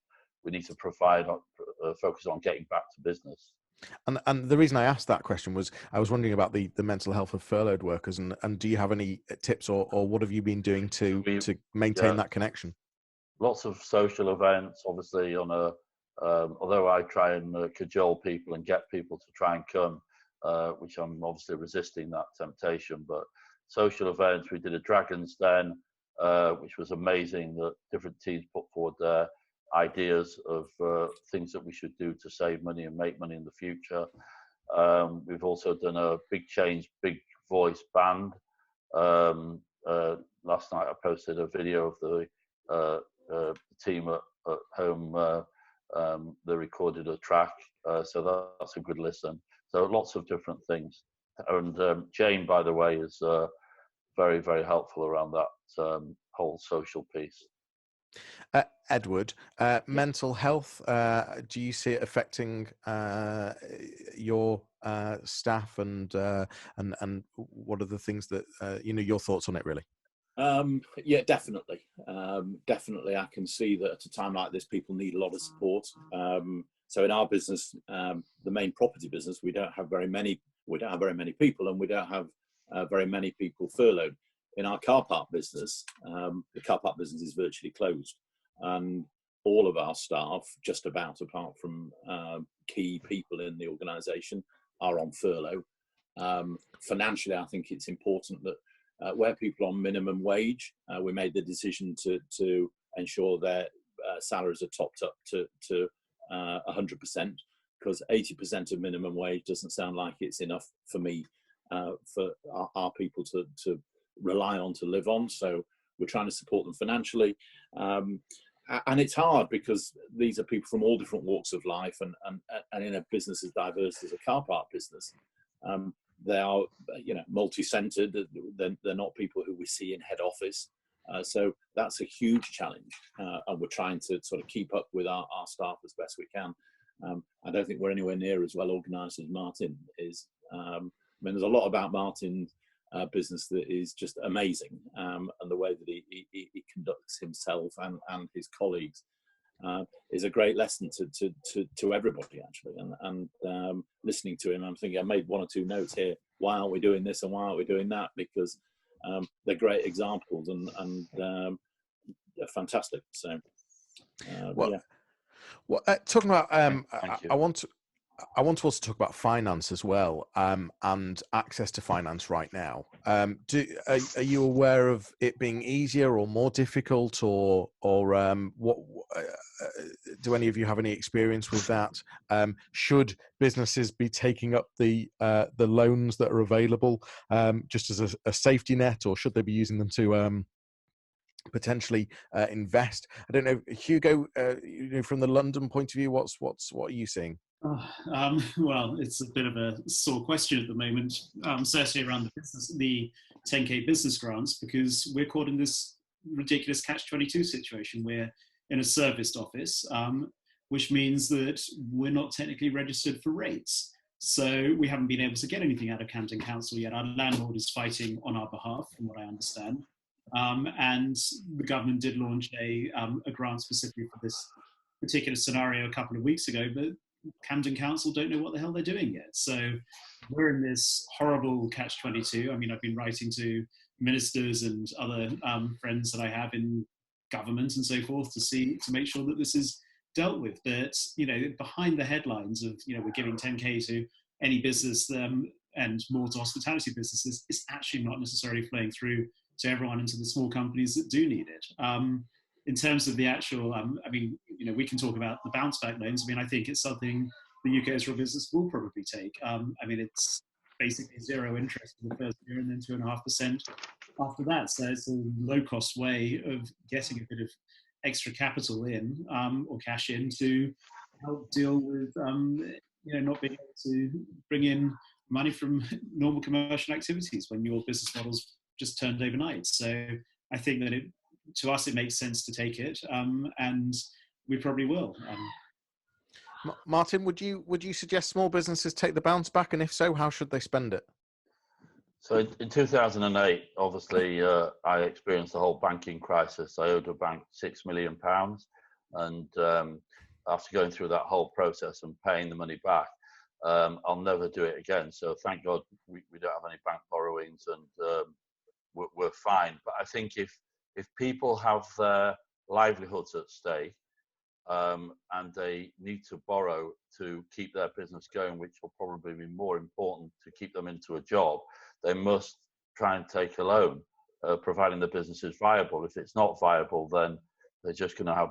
We need to focus on getting back to business. And the reason I asked that question was I was wondering about the mental health of furloughed workers, and do you have any tips or what have you been doing to maintain that connection? Lots of social events, obviously, on a although I try and cajole people and get people to try and come, which I'm obviously resisting that temptation, but social events, we did a Dragon's Den, which was amazing, that different teams put forward their ideas of things that we should do to save money and make money in the future. We've also done a BigChange, Big Voice band. Last night I posted a video of the team at home. They recorded a track, so that's a good listen. So lots of different things. And Jane, by the way, is very, very helpful around that whole social piece. Edward, mental health, do you see it affecting your staff, and what are the things that your thoughts on it really? Yeah, definitely. Definitely, I can see that at a time like this, people need a lot of support. So in our business, the main property business, we don't have very many people, and we don't have very many people furloughed. In our car park business, the car park business is virtually closed, and all of our staff, just about, apart from key people in the organisation, are on furlough. Financially, I think it's important that where people are on minimum wage, we made the decision to ensure their salaries are topped up to 100%, because 80% of minimum wage doesn't sound like it's enough for me, for our people to rely on, to live on. So we're trying to support them financially. And it's hard because these are people from all different walks of life, and in a business as diverse as a car park business, they are, multi-centred. They're not people who we see in head office. So that's a huge challenge, and we're trying to sort of keep up with our staff as best we can. I don't think we're anywhere near as well organised as Martin is. There's a lot about Martin's business that is just amazing, and the way that he conducts himself and his colleagues is a great lesson to everybody, actually. And listening to him, I'm thinking, I made one or two notes here. Why aren't we doing this and why aren't we doing that? Because they're great examples and they're fantastic. So, yeah. Well, talking about, Thank you. I want to also talk about finance as well, and access to finance right now. Are you aware of it being easier or more difficult, or what? Do any of you have any experience with that? Should businesses be taking up the loans that are available just as a safety net, or should they be using them to potentially invest? I don't know, Hugo. From the London point of view, what are you seeing? Well, it's a bit of a sore question at the moment, certainly around the 10K business grants, because we're caught in this ridiculous catch-22 situation. We're in a serviced office, which means that we're not technically registered for rates. So we haven't been able to get anything out of Camden Council yet. Our landlord is fighting on our behalf, from what I understand. And the government did launch a grant specifically for this particular scenario a couple of weeks ago, but Camden Council don't know what the hell they're doing yet. So we're in this horrible catch-22. I mean, I've been writing to ministers and other friends that I have in government and so forth to make sure that this is dealt with. But, behind the headlines of, we're giving 10K to any business and more to hospitality businesses, it's actually not necessarily flowing through to everyone, into the small companies that do need it. In terms of the actual, we can talk about the bounce back loans. I think it's something the UK Israel business will probably take. It's basically zero interest for the first year and then 2.5% after that. So it's a low cost way of getting a bit of extra capital in, or cash in, to help deal with, not being able to bring in money from normal commercial activities when your business model's just turned overnight. So I think that to us, it makes sense to take it, and we probably will. Martin, would you suggest small businesses take the bounce back, and if so, how should they spend it? So in 2008, obviously, I experienced the whole banking crisis. I owed a bank £6 million, and after going through that whole process and paying the money back, I'll never do it again. So thank God we don't have any bank borrowings, and we're fine. But I think if people have their livelihoods at stake, and they need to borrow to keep their business going, which will probably be more important to keep them into a job, they must try and take a loan, providing the business is viable. If it's not viable, then they're just going to have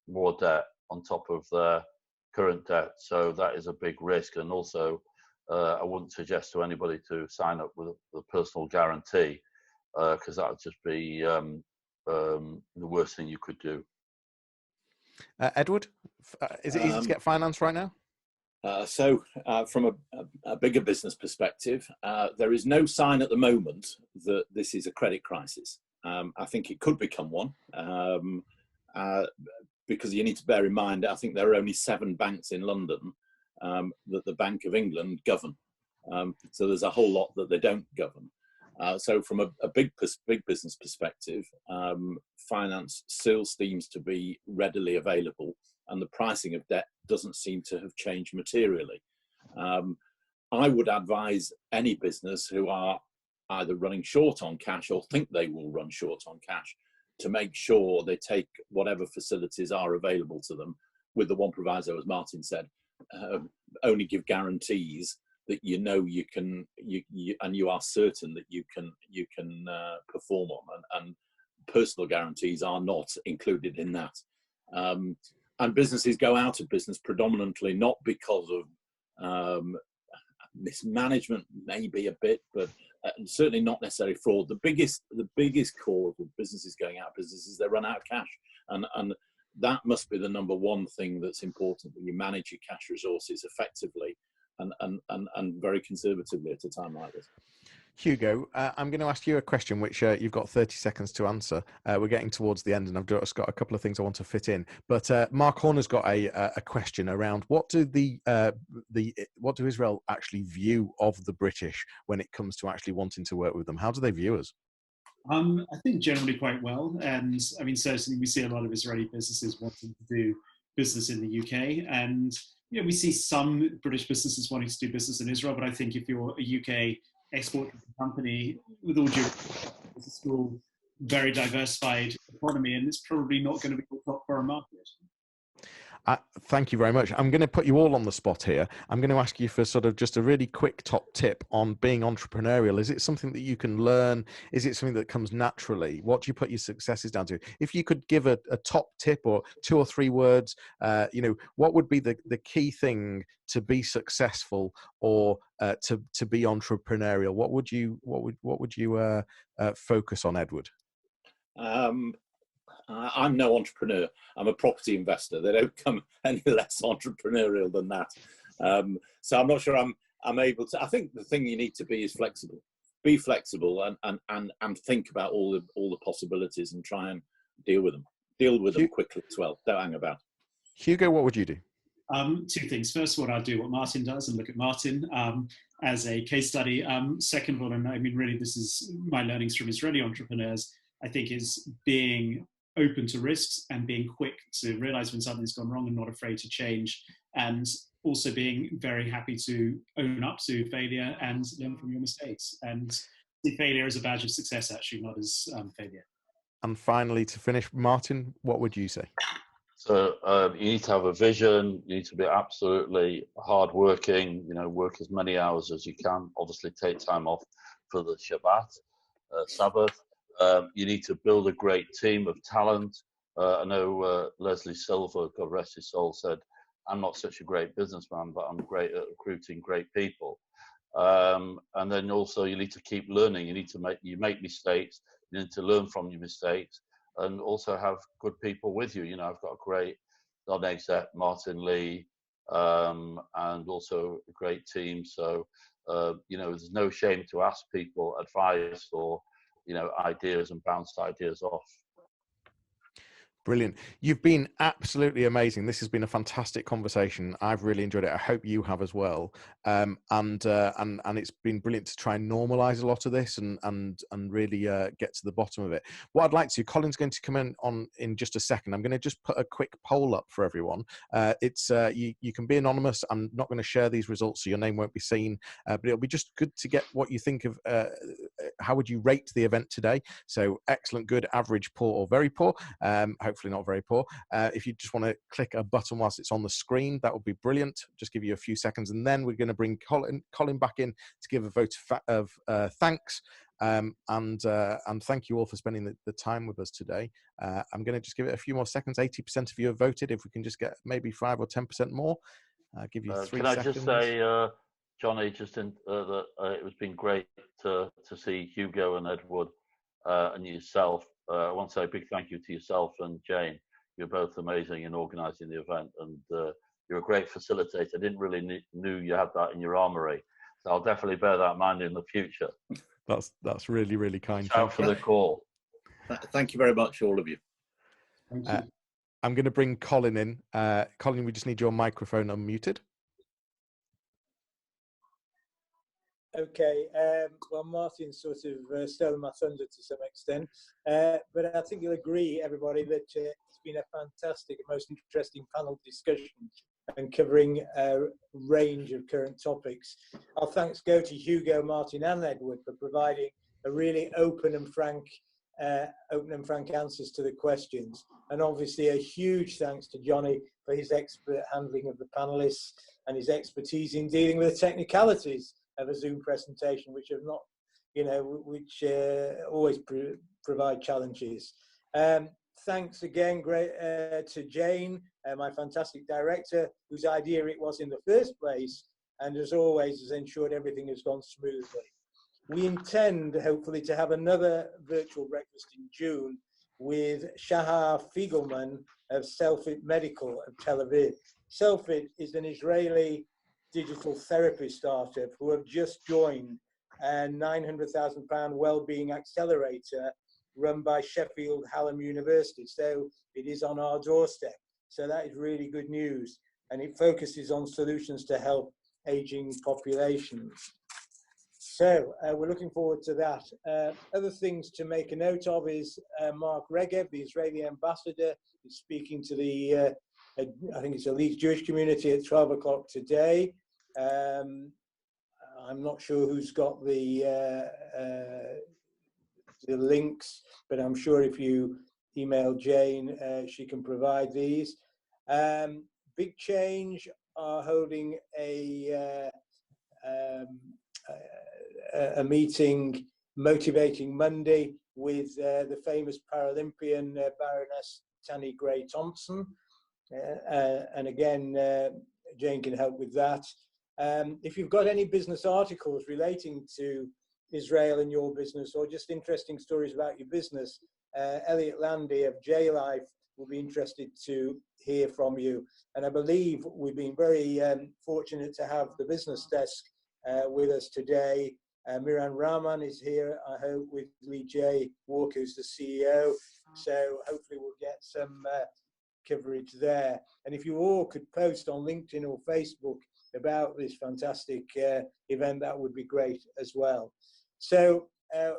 more debt on top of their current debt. So that is a big risk. And also, I wouldn't suggest to anybody to sign up with a personal guarantee, because that would just be the worst thing you could do. Edward, is it easy to get finance right now? So from a bigger business perspective, there is no sign at the moment that this is a credit crisis. I think it could become one, because you need to bear in mind, I think there are only 7 banks in London that the Bank of England govern. So there's a whole lot that they don't govern. So from a big business perspective, finance still seems to be readily available, and the pricing of debt doesn't seem to have changed materially. I would advise any business who are either running short on cash or think they will run short on cash to make sure they take whatever facilities are available to them, with the one proviso, as Martin said, only give guarantees that you know you can, and you are certain that you can perform on, and personal guarantees are not included in that. And businesses go out of business predominantly not because of mismanagement, maybe a bit, but certainly not necessarily fraud. The biggest cause of businesses going out of business is they run out of cash, and that must be the number one thing that's important, that you manage your cash resources effectively and very conservatively at a time like this. Hugo, I'm going to ask you a question which you've got 30 seconds to answer. We're getting towards the end, and I've just got a couple of things I want to fit in. But Mark Horner's got a question around what do Israel actually view of the British when it comes to actually wanting to work with them? How do they view us? I think generally quite well, and I mean certainly we see a lot of Israeli businesses wanting to do business in the UK, and we see some British businesses wanting to do business in Israel. But I think if you're a UK export company, with all due respect, it's a still very diversified economy, and it's probably not going to be the top foreign market. Thank you very much. I'm going to put you all on the spot here. I'm going to ask you for sort of just a really quick top tip on being entrepreneurial. Is it something that you can learn? Is it something that comes naturally? What do you put your successes down to? If you could give a top tip or 2 or 3 words, what would be the key thing to be successful or to be entrepreneurial? What would you focus on, Edward? I'm no entrepreneur. I'm a property investor. They don't come any less entrepreneurial than that. So I'm not sure I'm able to. I think the thing you need to be is flexible. Be flexible and think about all the possibilities and try and deal with them. Deal with them quickly as well. Don't hang about. Hugo, what would you do? 2 things. First of all, I'd do what Martin does and look at Martin as a case study. Second of all, and I mean really this is my learnings from Israeli entrepreneurs, I think, is being open to risks and being quick to realize when something's gone wrong and not afraid to change, and also being very happy to own up to failure and learn from your mistakes, and see failure as a badge of success, actually, not as failure. And finally, to finish, Martin, what would you say? So you need to have a vision. You need to be absolutely hardworking. Work as many hours as you can. Obviously, take time off for the Shabbat, Sabbath. You need to build a great team of talent. I know Leslie Silver, God rest his soul, said, "I'm not such a great businessman, but I'm great at recruiting great people." And then also you need to keep learning. You make mistakes. You need to learn from your mistakes, and also have good people with you. I've got a great non-exec, Martin Lee, and also a great team. So there's no shame to ask people advice or ideas and bounce ideas off. Brilliant. You've been absolutely amazing. This has been a fantastic conversation. I've really enjoyed it. I hope you have as well. And it's been brilliant to try and normalise a lot of this and really get to the bottom of it. What I'd like to, Colin's going to come in just a second. I'm going to just put a quick poll up for everyone. It's you can be anonymous. I'm not going to share these results, so your name won't be seen. But it'll be just good to get what you think of. How would you rate the event today? So excellent, good, average, poor, or very poor. Hopefully not very poor. If you just want to click a button whilst it's on the screen, that would be brilliant. Just give you a few seconds, and then we're going to bring Colin back in to give a vote of thanks. And thank you all for spending the time with us today. I'm going to just give it a few more seconds. 80% of you have voted. If we can just get maybe 5 or 10% more, I'll give you 3 seconds. Can I just say, Jonny, that it's been great to see Hugo and Edward and yourself. I want to say a big thank you to yourself and Jane. You're both amazing in organising the event, and you're a great facilitator. I didn't really knew you had that in your armoury, so I'll definitely bear that in mind in the future. That's really, really kind. Thanks for the call. Thank you very much, all of you. Thank you. I'm going to bring Colin in. Colin, we just need your microphone unmuted. Okay, well, Martin sort of stole my thunder to some extent, but I think you'll agree, everybody, that it's been a fantastic, most interesting panel discussion and covering a range of current topics. Our thanks go to Hugo, Martin and Edward for providing a really open and frank answers to the questions. And obviously a huge thanks to Jonny for his expert handling of the panelists and his expertise in dealing with the technicalities of a Zoom presentation, which have not, which always provide challenges. Thanks again to Jane, my fantastic director, whose idea it was in the first place, and as always has ensured everything has gone smoothly. We intend, hopefully, to have another virtual breakfast in June with Shahar Fiegelman of Selfit Medical of Tel Aviv. Selfit is an Israeli digital therapy startup who have just joined a £900,000 wellbeing accelerator run by Sheffield Hallam University. So it is on our doorstep. So that is really good news. And it focuses on solutions to help aging populations. So we're looking forward to that. Other things to make a note of is Mark Regev, the Israeli ambassador, is speaking to the, I think it's a Leeds Jewish community at 12 o'clock today. I'm not sure who's got the links, but I'm sure if you email Jane, she can provide these. BigChange are holding a meeting, Motivating Monday, with the famous Paralympian Baroness Tanni Gray-Thompson. And again, Jane can help with that. If you've got any business articles relating to Israel and your business, or just interesting stories about your business, Elliot Landy of J-Life will be interested to hear from you. And I believe we've been very fortunate to have the business desk with us today. Miran Rahman is here, I hope, with Lee J. Walker, who's the CEO. So hopefully we'll get some coverage there. And if you all could post on LinkedIn or Facebook about this fantastic event, that would be great as well. So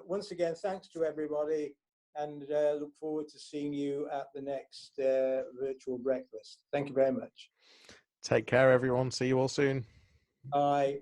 once again, thanks to everybody, and look forward to seeing you at the next virtual breakfast. Thank you very much. Take care, everyone. See you all soon. Bye.